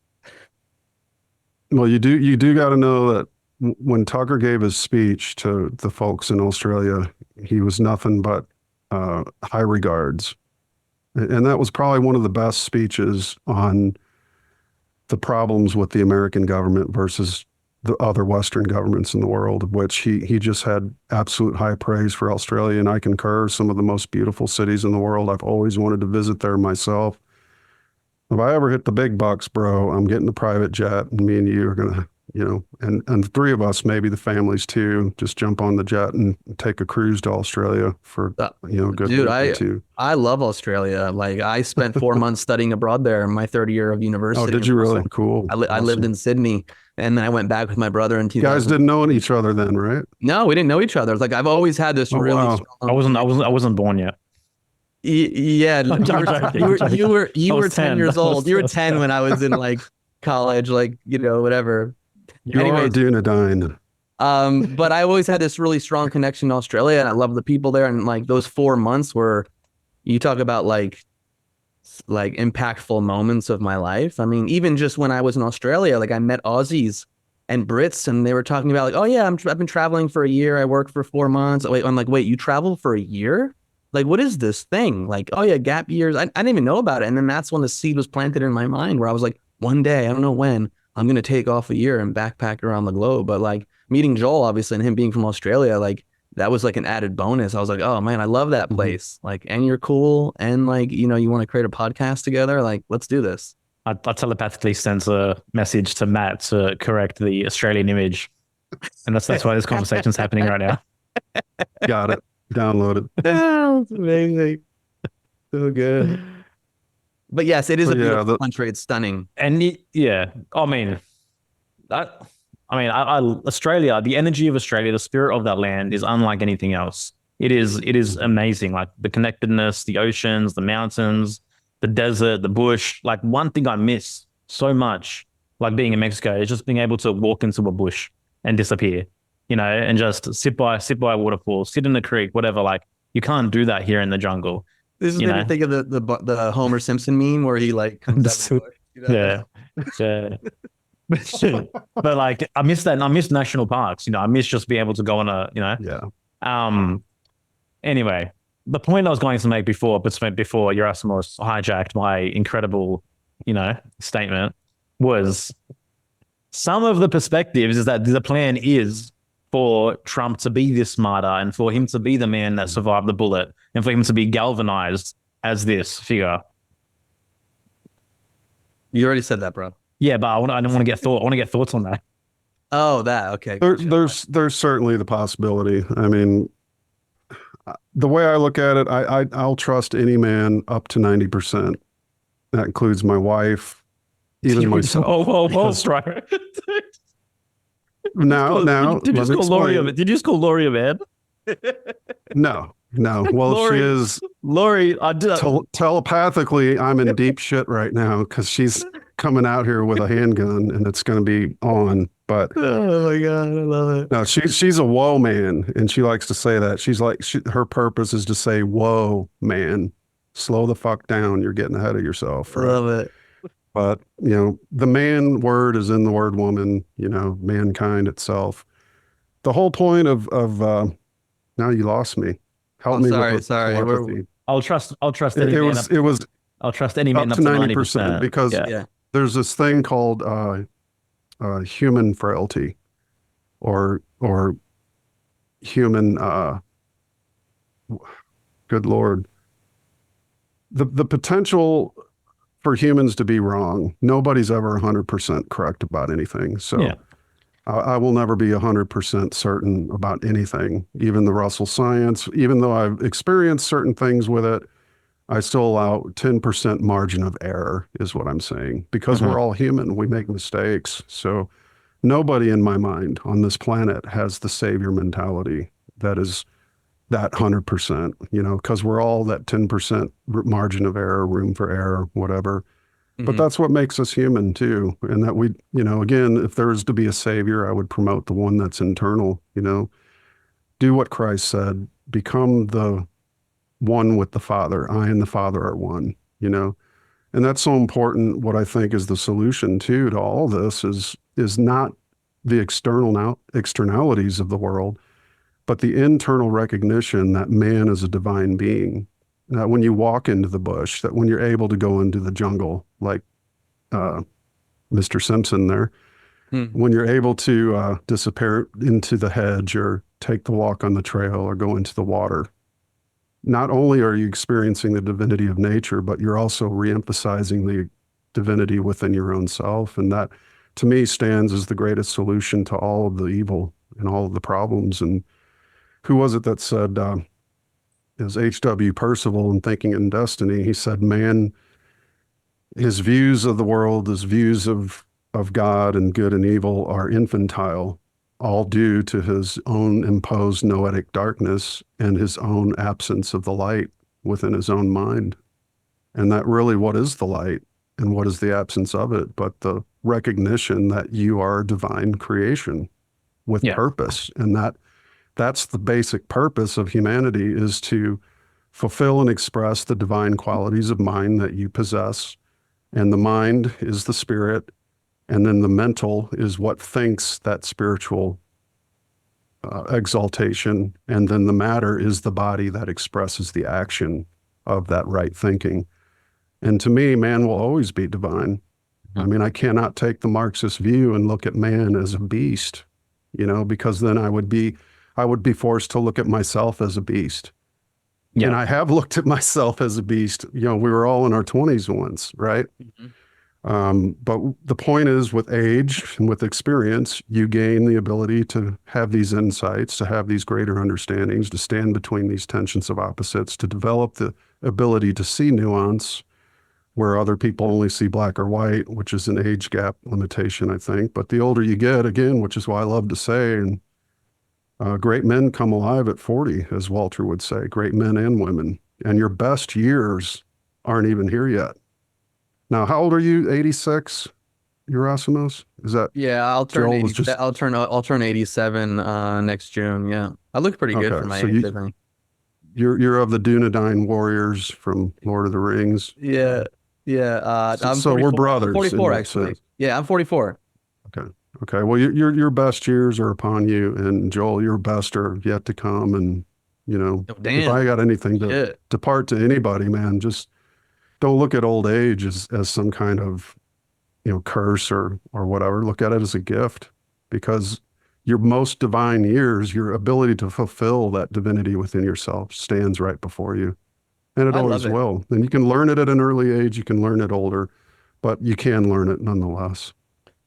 Well, you do got to know that when Tucker gave his speech to the folks in Australia, he was nothing but high regards. And that was probably one of the best speeches on the problems with the American government versus the other Western governments in the world, of which he just had absolute high praise for Australia. And I concur, some of the most beautiful cities in the world. I've always wanted to visit there myself. If I ever hit the big bucks, bro, I'm getting the private jet, and me and you are going to, and the three of us, maybe the families too, just jump on the jet and take a cruise to Australia for, good.
Dude, I love Australia. Like, I spent 4 months studying abroad there in my third year of university.
Oh, did you really? Cool.
I lived in Sydney, and then I went back with my brother in 2000.
You guys didn't know each other then, right?
No, we didn't know each other. Like, I've always had this strong...
I wasn't born yet.
Yeah, you were 10 years old. You were 10 when I was in like college, like, whatever.
You're doing a dine.
But I always had this really strong connection to Australia, and I love the people there. And like those 4 months were, you talk about like impactful moments of my life. I mean, even just when I was in Australia, like I met Aussies and Brits, and they were talking about like, oh yeah, I've been traveling for a year. I worked for 4 months. I'm like, wait, you traveled for a year? Like, what is this thing? Like, oh yeah, gap years. I didn't even know about it. And then that's when the seed was planted in my mind, where I was like, one day, I don't know when, I'm going to take off a year and backpack around the globe. But like meeting Joel, obviously, and him being from Australia, like that was like an added bonus. I was like, oh man, I love that place. Like, and you're cool. And like, you want to create a podcast together. Like, let's do this.
I telepathically sent a message to Matt to correct the Australian image. And that's why this conversation's happening right now.
Got it. Download it.
Oh, it's amazing. So good. But yes, it is a beautiful country. It's stunning.
And Australia, the energy of Australia, the spirit of that land is unlike anything else. It is amazing. Like the connectedness, the oceans, the mountains, the desert, the bush. Like one thing I miss so much, like being in Mexico, is just being able to walk into a bush and disappear, and just sit by a waterfall, sit in the creek, whatever. Like you can't do that here in the jungle.
This is the thing of the Homer Simpson meme where he like comes out
yeah. But like I miss that, and I miss national parks. I miss just being able to go on Anyway, the point I was going to make before Yerasimos hijacked my incredible, statement, was some of the perspectives is that the plan is for Trump to be this martyr and for him to be the man that survived the bullet and for him to be galvanized as this figure.
You already said that, bro.
Yeah, but I don't want to get thought. I want to get thoughts on that.
Oh, that okay.
There's certainly the possibility. I mean, the way I look at it, I'll trust any man up to 90%. That includes my wife, even myself.
Oh, right.
Now,
did you just call Laurie a man?
No. Well,
Laurie,
she is.
Laurie,
telepathically, I'm in deep shit right now because she's coming out here with a handgun and it's going to be on. But
oh my God, I love it.
no, she's a whoa man, and she likes to say that. She's like, her purpose is to say, whoa man, slow the fuck down. You're getting ahead of yourself.
I
Right?
love it.
But, the man word is in the word woman, mankind itself. The whole point of now you lost me. Help me with telepathy.
I'll trust
It
any man
was it was
I'll trust any man
up
up
to
to
90%
90%.
because
Yeah.
there's this thing called human frailty or human good Lord. The potential for humans to be wrong. Nobody's ever 100% correct about anything. So
Yeah.
I will never be 100% certain about anything, even the Russell science. Even though I've experienced certain things with it, I still allow 10% margin of error is what I'm saying, because we're all human. We make mistakes. So nobody in my mind on this planet has the savior mentality that is that 100%, because we're all that 10% margin of error, room for error, whatever. But that's what makes us human too. And that we, again, if there is to be a savior, I would promote the one that's internal, do what Christ said, become the one with the Father. I and the Father are one, and that's so important. What I think is the solution too to all this is not the externalities of the world, but the internal recognition that man is a divine being. That when you walk into the bush, that when you're able to go into the jungle, like Mr. Simpson there, when you're able to disappear into the hedge or take the walk on the trail or go into the water, not only are you experiencing the divinity of nature, but you're also reemphasizing the divinity within your own self. And that, to me, stands as the greatest solution to all of the evil and all of the problems. And who was it that said, is H.W. Percival in Thinking in Destiny? He said, man, his views of the world, his views of God and good and evil are infantile, all due to his own imposed noetic darkness and his own absence of the light within his own mind. And that really, what is the light and what is the absence of it, but the recognition that you are a divine creation with purpose. And that's the basic purpose of humanity, is to fulfill and express the divine qualities of mind that you possess. And the mind is the spirit. And then the mental is what thinks that spiritual exaltation. And then the matter is the body that expresses the action of that right thinking. And to me, man will always be divine. I mean, I cannot take the Marxist view and look at man as a beast, because then I would be forced to look at myself as a beast. Yeah. And I have looked at myself as a beast. We were all in our 20s once, right? But the point is, with age and with experience, you gain the ability to have these insights, to have these greater understandings, to stand between these tensions of opposites, to develop the ability to see nuance where other people only see black or white, which is an age gap limitation, I think. But the older you get, again, which is why I love to say, and great men come alive at 40, as Walter would say, great men and women. And your best years aren't even here yet. Now, how old are you? 86, Gerasimos? Is that?
Yeah, I'll turn 87 next June. Yeah, I look pretty good for my age, I think.
You're of the Dunedain warriors from Lord of the Rings.
Yeah. I'm
so
44,
we're brothers.
I'm 44, actually. Yeah, I'm 44.
Okay. Well, your best years are upon you, and Joel, your best are yet to come. And if I got anything to depart to anybody, man, just don't look at old age as some kind of curse or whatever. Look at it as a gift, because your most divine years, your ability to fulfill that divinity within yourself, stands right before you, and it always will. And you can learn it at an early age, you can learn it older, but you can learn it nonetheless.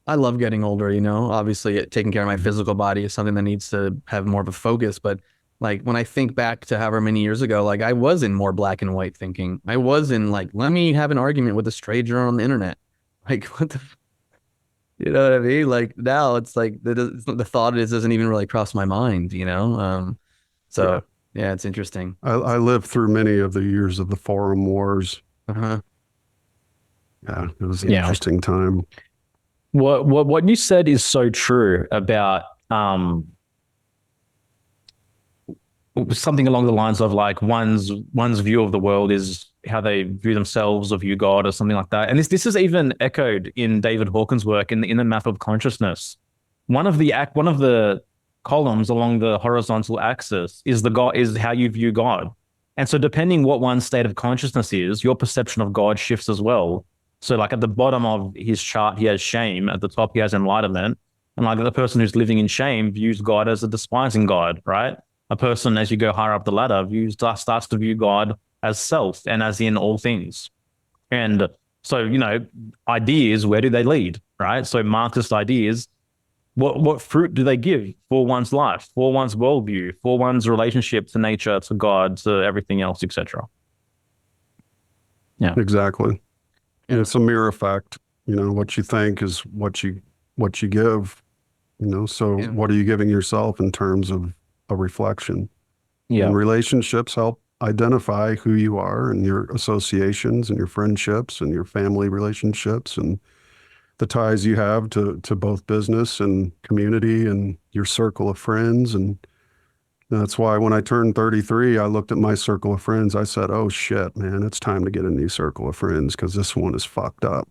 I love getting older, obviously taking care of my physical body is something that needs to have more of a focus. But like when I think back to however many years ago, like I was in more black and white thinking. I was in like, let me have an argument with a stranger on the internet. Like what the, you know what I mean? Like now it's like the thought doesn't even really cross my mind, So yeah, it's interesting.
I lived through many of the years of the forum wars. Yeah, it was an interesting time.
What you said is so true about something along the lines of like one's view of the world is how they view themselves or view God or something like that. And this is even echoed in David Hawkins' work in the Map of Consciousness. One of the columns along the horizontal axis is how you view God. And so depending what one's state of consciousness is, your perception of God shifts as well. So like at the bottom of his chart, he has shame. At the top, he has enlightenment. And like the person who's living in shame views God as a despising God, right? A person, as you go higher up the ladder, starts to view God as self and as in all things. And so, ideas, where do they lead, right? So Marxist ideas, what fruit do they give for one's life, for one's worldview, for one's relationship to nature, to God, to everything else, etc. Yeah,
exactly. And it's a mirror effect. What you think is what you give. So what are you giving yourself in terms of a reflection?
Yeah.
And relationships help identify who you are and your associations and your friendships and your family relationships and the ties you have to both business and community and your circle of friends. And that's why when I turned 33, I looked at my circle of friends. I said, oh shit, man, it's time to get a new circle of friends because this one is fucked up.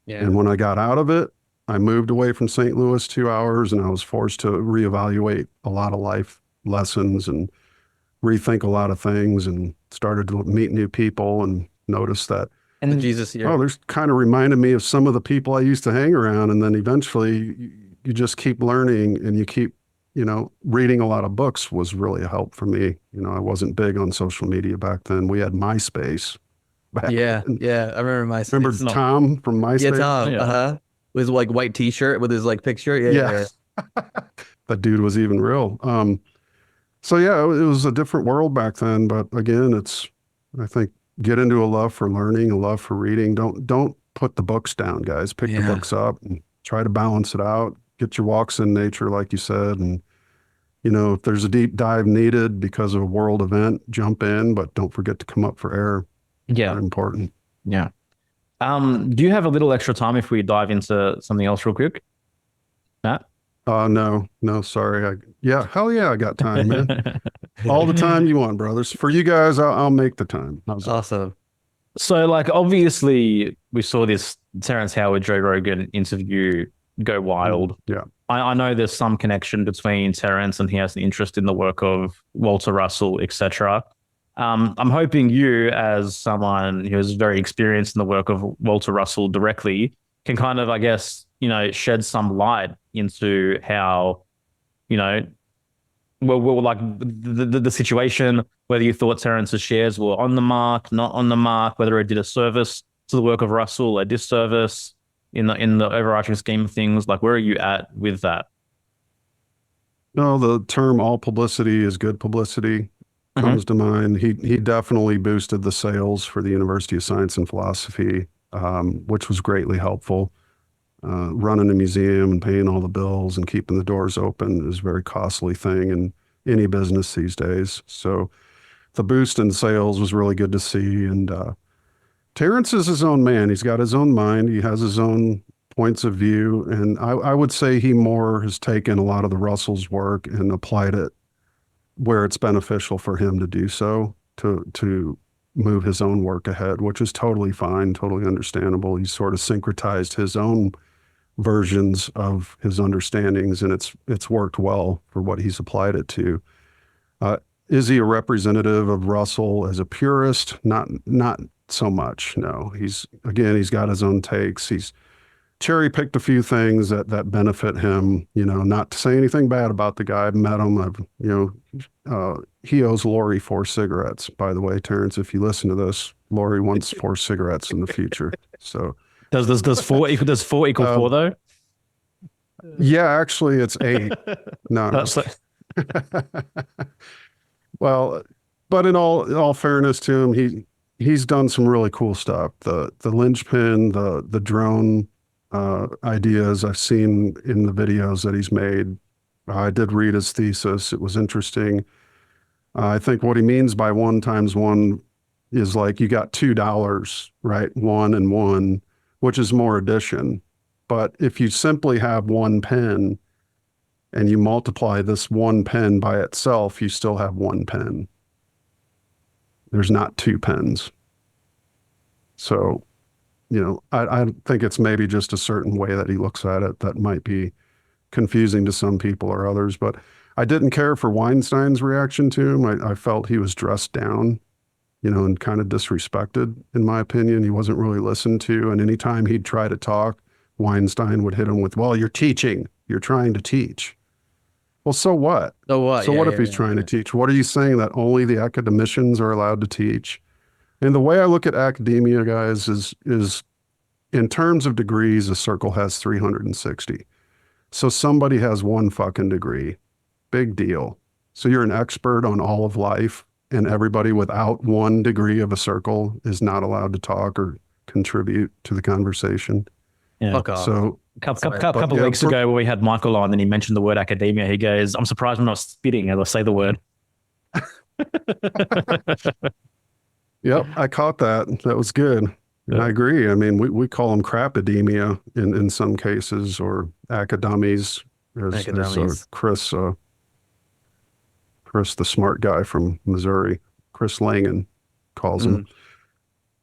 Yeah. And when I got out of it, I moved away from St. Louis 2 hours and I was forced to reevaluate a lot of life lessons and rethink a lot of things and started to meet new people and notice that.
And the Jesus year.
Oh, there's kind of reminded me of some of the people I used to hang around. And then eventually you just keep learning and you keep, reading a lot of books was really a help for me. I wasn't big on social media back then. We had MySpace back then.
Yeah. I remember MySpace.
Remember Tom from MySpace?
Yeah, Tom. Yeah. With his like white t-shirt with his like picture. Yeah.
That dude was even real. So yeah, it was a different world back then. But again, I think, get into a love for learning, a love for reading. Don't put the books down, guys. Pick the books up and try to balance it out. Get your walks in nature, like you said. And, if there's a deep dive needed because of a world event, jump in, but don't forget to come up for air.
Yeah.
Very important.
Yeah. Do you have a little extra time if we dive into something else real quick, Matt?
No, sorry. Hell yeah, I got time, man. All the time you want, brothers. For you guys, I'll make the time.
Awesome.
So, like, obviously, we saw this Terrence Howard, Joe Rogan interview go wild.
Yeah.
I know there's some connection between Terrence and he has an interest in the work of Walter Russell, etc. I'm hoping you, as someone who is very experienced in the work of Walter Russell directly, can kind of, I guess, shed some light into how, like the situation, whether you thought Terrence's shares were on the mark, not on the mark, whether it did a service to the work of Russell, a disservice in the overarching scheme of things. Like, where are you at with that?
No, the term all publicity is good publicity comes to mind. He definitely boosted the sales for the University of Science and Philosophy, which was greatly helpful. Running a museum and paying all the bills and keeping the doors open is a very costly thing in any business these days. So the boost in sales was really good to see. And Terrence is his own man. He's got his own mind. He has his own points of view. And I would say he more has taken a lot of the Russell's work and applied it where it's beneficial for him to do so, to move his own work ahead, which is totally fine, totally understandable. He's sort of syncretized his own versions of his understandings, and it's worked well for what he's applied it to. Is he a representative of Russell as a purist? Not so much, no. He's got his own takes. He's cherry-picked a few things that benefit him, not to say anything bad about the guy. I've met him. He owes Lori 4 cigarettes, by the way, Terrence, if you listen to this. Lori wants 4 cigarettes in the future. So
does 4 equal 4 though?
Yeah, actually it's 8. No. Well, but in all fairness to him, he's done some really cool stuff. The linchpin, the drone ideas I've seen in the videos that he's made. I did read his thesis. It was interesting. I think what he means by 1 × 1 is like you got $2, right? 1 and 1, which is more addition. But if you simply have one pen and you multiply this one pen by itself, you still have one pen. There's not two pens. So, I think it's maybe just a certain way that he looks at it that might be confusing to some people or others. But I didn't care for Weinstein's reaction to him. I felt he was dressed down, and kind of disrespected, in my opinion. He wasn't really listened to. And anytime he'd try to talk, Weinstein would hit him with, well, you're teaching. You're trying to teach. Well, so what?
So what?
So what if he's trying to teach? What are you saying, that only the academicians are allowed to teach? And the way I look at academia, guys, is in terms of degrees, a circle has 360. So somebody has one fucking degree. Big deal. So you're an expert on all of life, and everybody without one degree of a circle is not allowed to talk or contribute to the conversation.
Yeah.
Fuck off.
So
couple of weeks ago when we had Michael on and he mentioned the word academia, he goes, I'm surprised I'm not spitting as I say the word.
Yep, I caught that. That was good. And I agree. I mean, we call them crapidemia in some cases, or academies, as Chris, the smart guy from Missouri, Chris Langan calls him.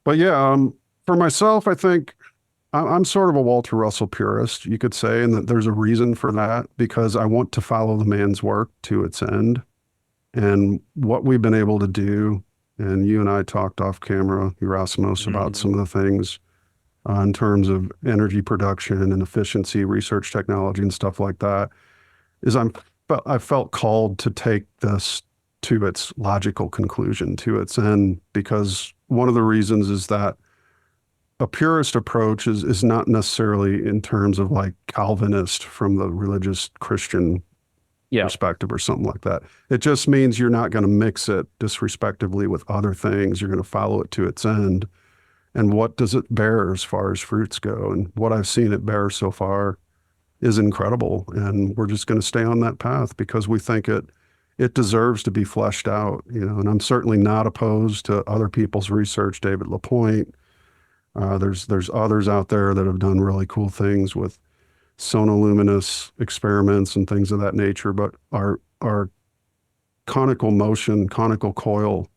But yeah, for myself, I think I'm sort of a Walter Russell purist, you could say, and that there's a reason for that, because I want to follow the man's work to its end. And what we've been able to do, and you and I talked off camera, Erasmus, about some of the things in terms of energy production and efficiency, research technology and stuff like that, is I felt called to take this to its logical conclusion, to its end, because one of the reasons is that a purist approach is not necessarily in terms of like Calvinist from the religious Christian perspective or something like that. It just means you're not going to mix it disrespectively with other things. You're going to follow it to its end. And what does it bear as far as fruits go? And what I've seen it bear so far is incredible. And we're just going to stay on that path because we think it deserves to be fleshed out, and I'm certainly not opposed to other people's research. David LaPointe, there's others out there that have done really cool things with sonoluminous experiments and things of that nature. But our conical coil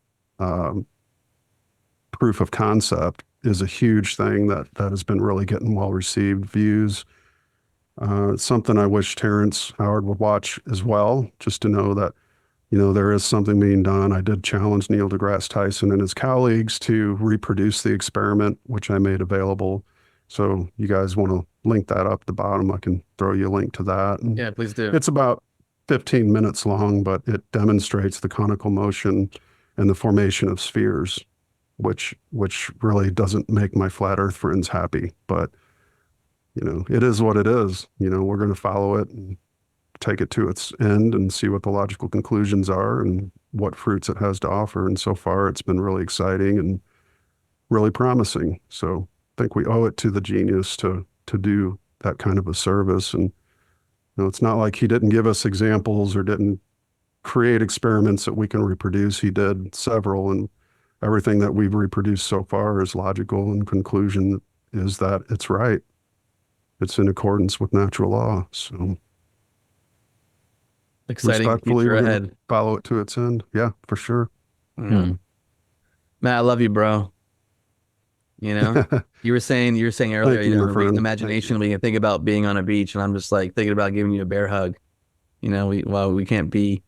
proof of concept is a huge thing that has been really getting well-received views. Something I wish Terrence Howard would watch as well, just to know that, there is something being done. I did challenge Neil deGrasse Tyson and his colleagues to reproduce the experiment, which I made available. So you guys want to link that up at the bottom, I can throw you a link to that. And
yeah, please do.
it's about 15 minutes long, but it demonstrates the conical motion and the formation of spheres, which really doesn't make my flat earth friends happy. But, it is what it is. We're going to follow it and take it to its end and see what the logical conclusions are and what fruits it has to offer. And so far, it's been really exciting and really promising. So I think we owe it to the genius to do that kind of a service. And it's not like he didn't give us examples or didn't create experiments that we can reproduce. He did several, and everything that we've reproduced so far is logical, and conclusion is that it's right. It's in accordance with natural law. So
exciting
respectfully,
future
we're gonna
ahead.
follow it to its end. Yeah, for sure.
Matt, I love you, bro. You were saying earlier,
Thank you, my friend.
imagination, we can think about being on a beach, and I'm just like thinking about giving you a bear hug. We can't be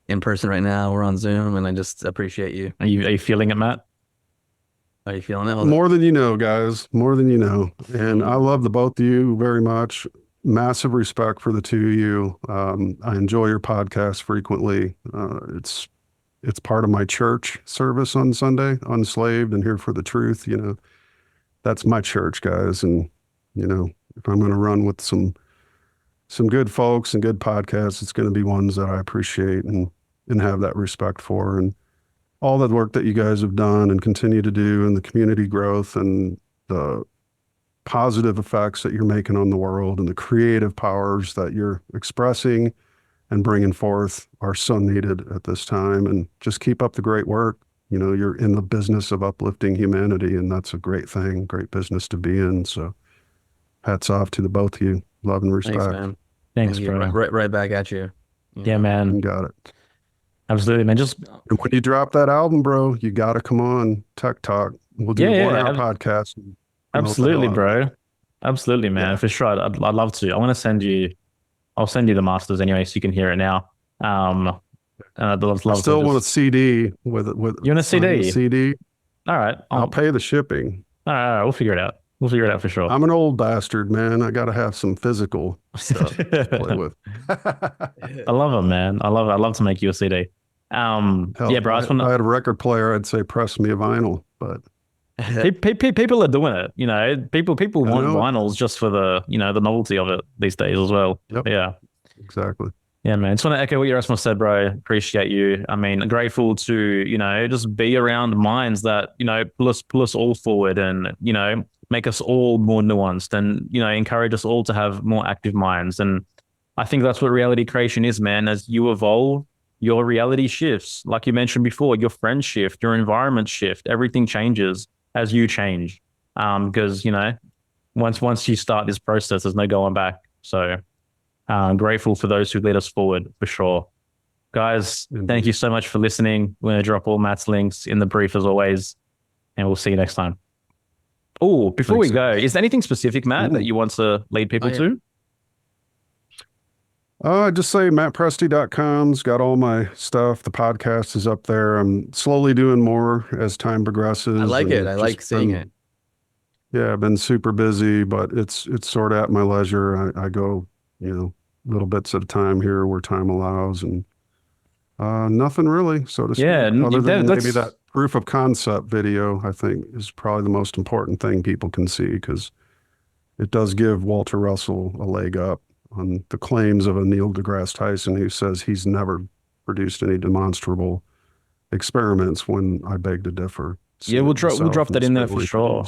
in person right now, we're on Zoom, and I just appreciate you.
Are you feeling it, Matt?
Are you feeling it?
More than you know, guys. More than you know. And I love the both of you very much. Massive respect for the two of you. I enjoy your podcast frequently. It's part of my church service on Sunday, Unslaved and Here for the Truth. That's my church, guys. And, if I'm going to run with some good folks and good podcasts, it's going to be ones that I appreciate and have that respect for. And all the work that you guys have done and continue to do, and the community growth and the positive effects that you're making on the world and the creative powers that you're expressing and bringing forth are so needed at this time. And just keep up the great work. you're in the business of uplifting humanity, and that's a great thing, great business to be in. So hats off to the both of you. Love and respect.
Thanks, man.
Thanks,
Thank you.
bro.
Right back at you.
Yeah, man.
You got it.
Absolutely, man. Just
And when you drop that album, bro, you got to come on Tech Talk. We'll do a 1 hour podcast. And
absolutely, bro. Absolutely, man. For sure. I'd love to. I'll send you the masters anyway, so you can hear it now. I'd love
I still want a CD with
you want a CD?
CD.
All right.
I'll pay the shipping.
All right. We'll figure it out. We'll figure it out for sure.
I'm an old bastard, man. I got to have some physical stuff to play with.
I love it, man. I love it. I'd love to make you a CD.
Hell,
yeah, bro.
I had a record player. I'd say press me a vinyl, but
people are doing it. People want vinyls just for the the novelty of it these days as well.
Yep.
Yeah,
exactly.
Yeah, man. Just want to echo what Erasmus said, bro. Appreciate you. I mean, grateful to just be around minds that pull us all forward and make us all more nuanced and encourage us all to have more active minds. And I think that's what reality creation is, man. As you evolve, your reality shifts. Like you mentioned before, your friends shift, your environment shift, everything changes as you change. Because, once you start this process, there's no going back. So grateful for those who lead us forward, for sure. Guys, thank you so much for listening. We're going to drop all Matt's links in the brief as always, and we'll see you next time. Oh, before we go, is there anything specific, Matt, that you want to lead people to?
Just say mattpresti.com's got all my stuff. The podcast is up there. I'm slowly doing more as time progresses.
I like it. I like seeing it.
Yeah, I've been super busy, but it's sort of at my leisure. I go, little bits at a time here where time allows, and nothing really, so to speak.
Yeah,
other than maybe that proof of concept video, I think is probably the most important thing people can see, because it does give Walter Russell a leg up on the claims of a Neil deGrasse Tyson, who says he's never produced any demonstrable experiments, when I beg to differ.
Yeah, we'll drop that in there for sure.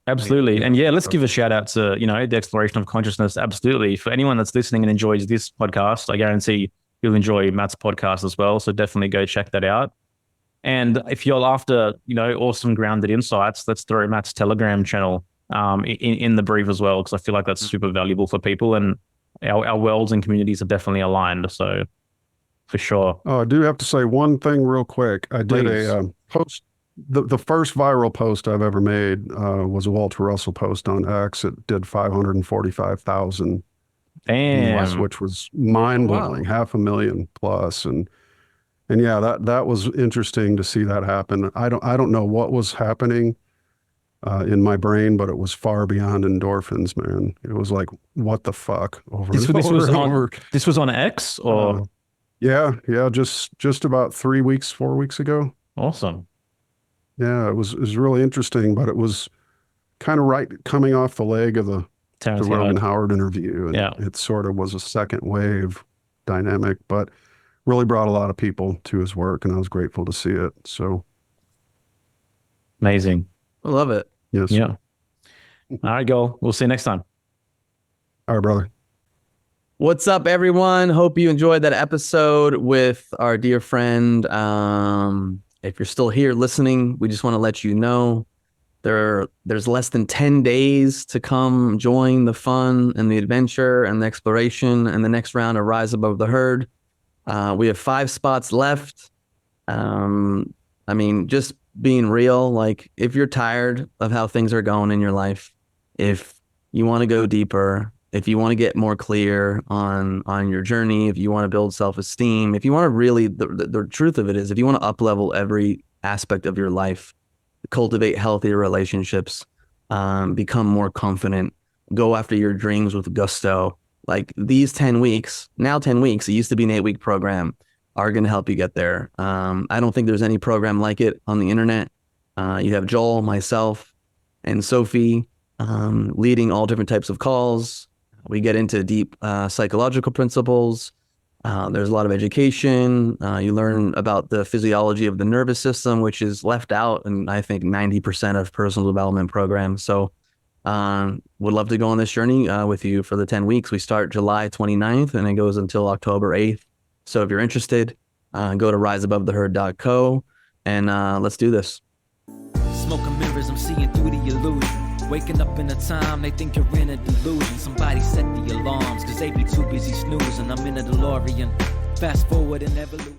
Absolutely. And yeah, let's give a shout out to, the exploration of consciousness. Absolutely. For anyone that's listening and enjoys this podcast, I guarantee you'll enjoy Matt's podcast as well. So definitely go check that out. And if you're after, awesome grounded insights, let's throw Matt's Telegram channel in the brief as well, because I feel like that's super valuable for people, and our worlds and communities are definitely aligned. So for sure.
Oh, I do have to say one thing real quick. I did a post. The first viral post I've ever made was a Walter Russell post on X. It did 545,000 views, which was mind-blowing, 500,000 plus. And yeah, that was interesting to see that happen. I don't know what was happening in my brain, but it was far beyond endorphins, man. It was like, what the fuck? This
was on X, or
yeah, just about 4 weeks ago.
Awesome.
Yeah, it was really interesting, but it was kind of right coming off the leg of the Rogan Howard interview. And it sort of was a second wave dynamic, but really brought a lot of people to his work, and I was grateful to see it. So
amazing.
I love it.
Yes.
Yeah. All right, go. We'll see you next time.
All right, brother.
What's up, everyone? Hope you enjoyed that episode with our dear friend. If you're still here listening, we just want to let you know there's less than 10 days to come join the fun and the adventure and the exploration and the next round of Rise Above the Herd. We have 5 spots left. I mean, just being real, like if you're tired of how things are going in your life, if you want to go deeper, if you want to get more clear on your journey, if you want to build self-esteem, if you want to really, the truth of it is, if you want to up-level every aspect of your life, cultivate healthier relationships, become more confident, go after your dreams with gusto, like these 10 weeks, it used to be an 8-week program, are going to help you get there. I don't think there's any program like it on the internet. You have Joel, myself, and Sophie leading all different types of calls. We get into deep psychological principles. There's a lot of education. You learn about the physiology of the nervous system, which is left out in, I think, 90% of personal development programs. So would love to go on this journey with you for the 10 weeks. We start July 29th and it goes until October 8th. So if you're interested, go to riseabovetheherd.co. and let's do this.
Smoking mirrors, I'm seeing through the illusion. Waking up in a time they think you're in a delusion. Somebody set the alarms, cause they be too busy snoozing. I'm in a DeLorean, fast forward in evolution.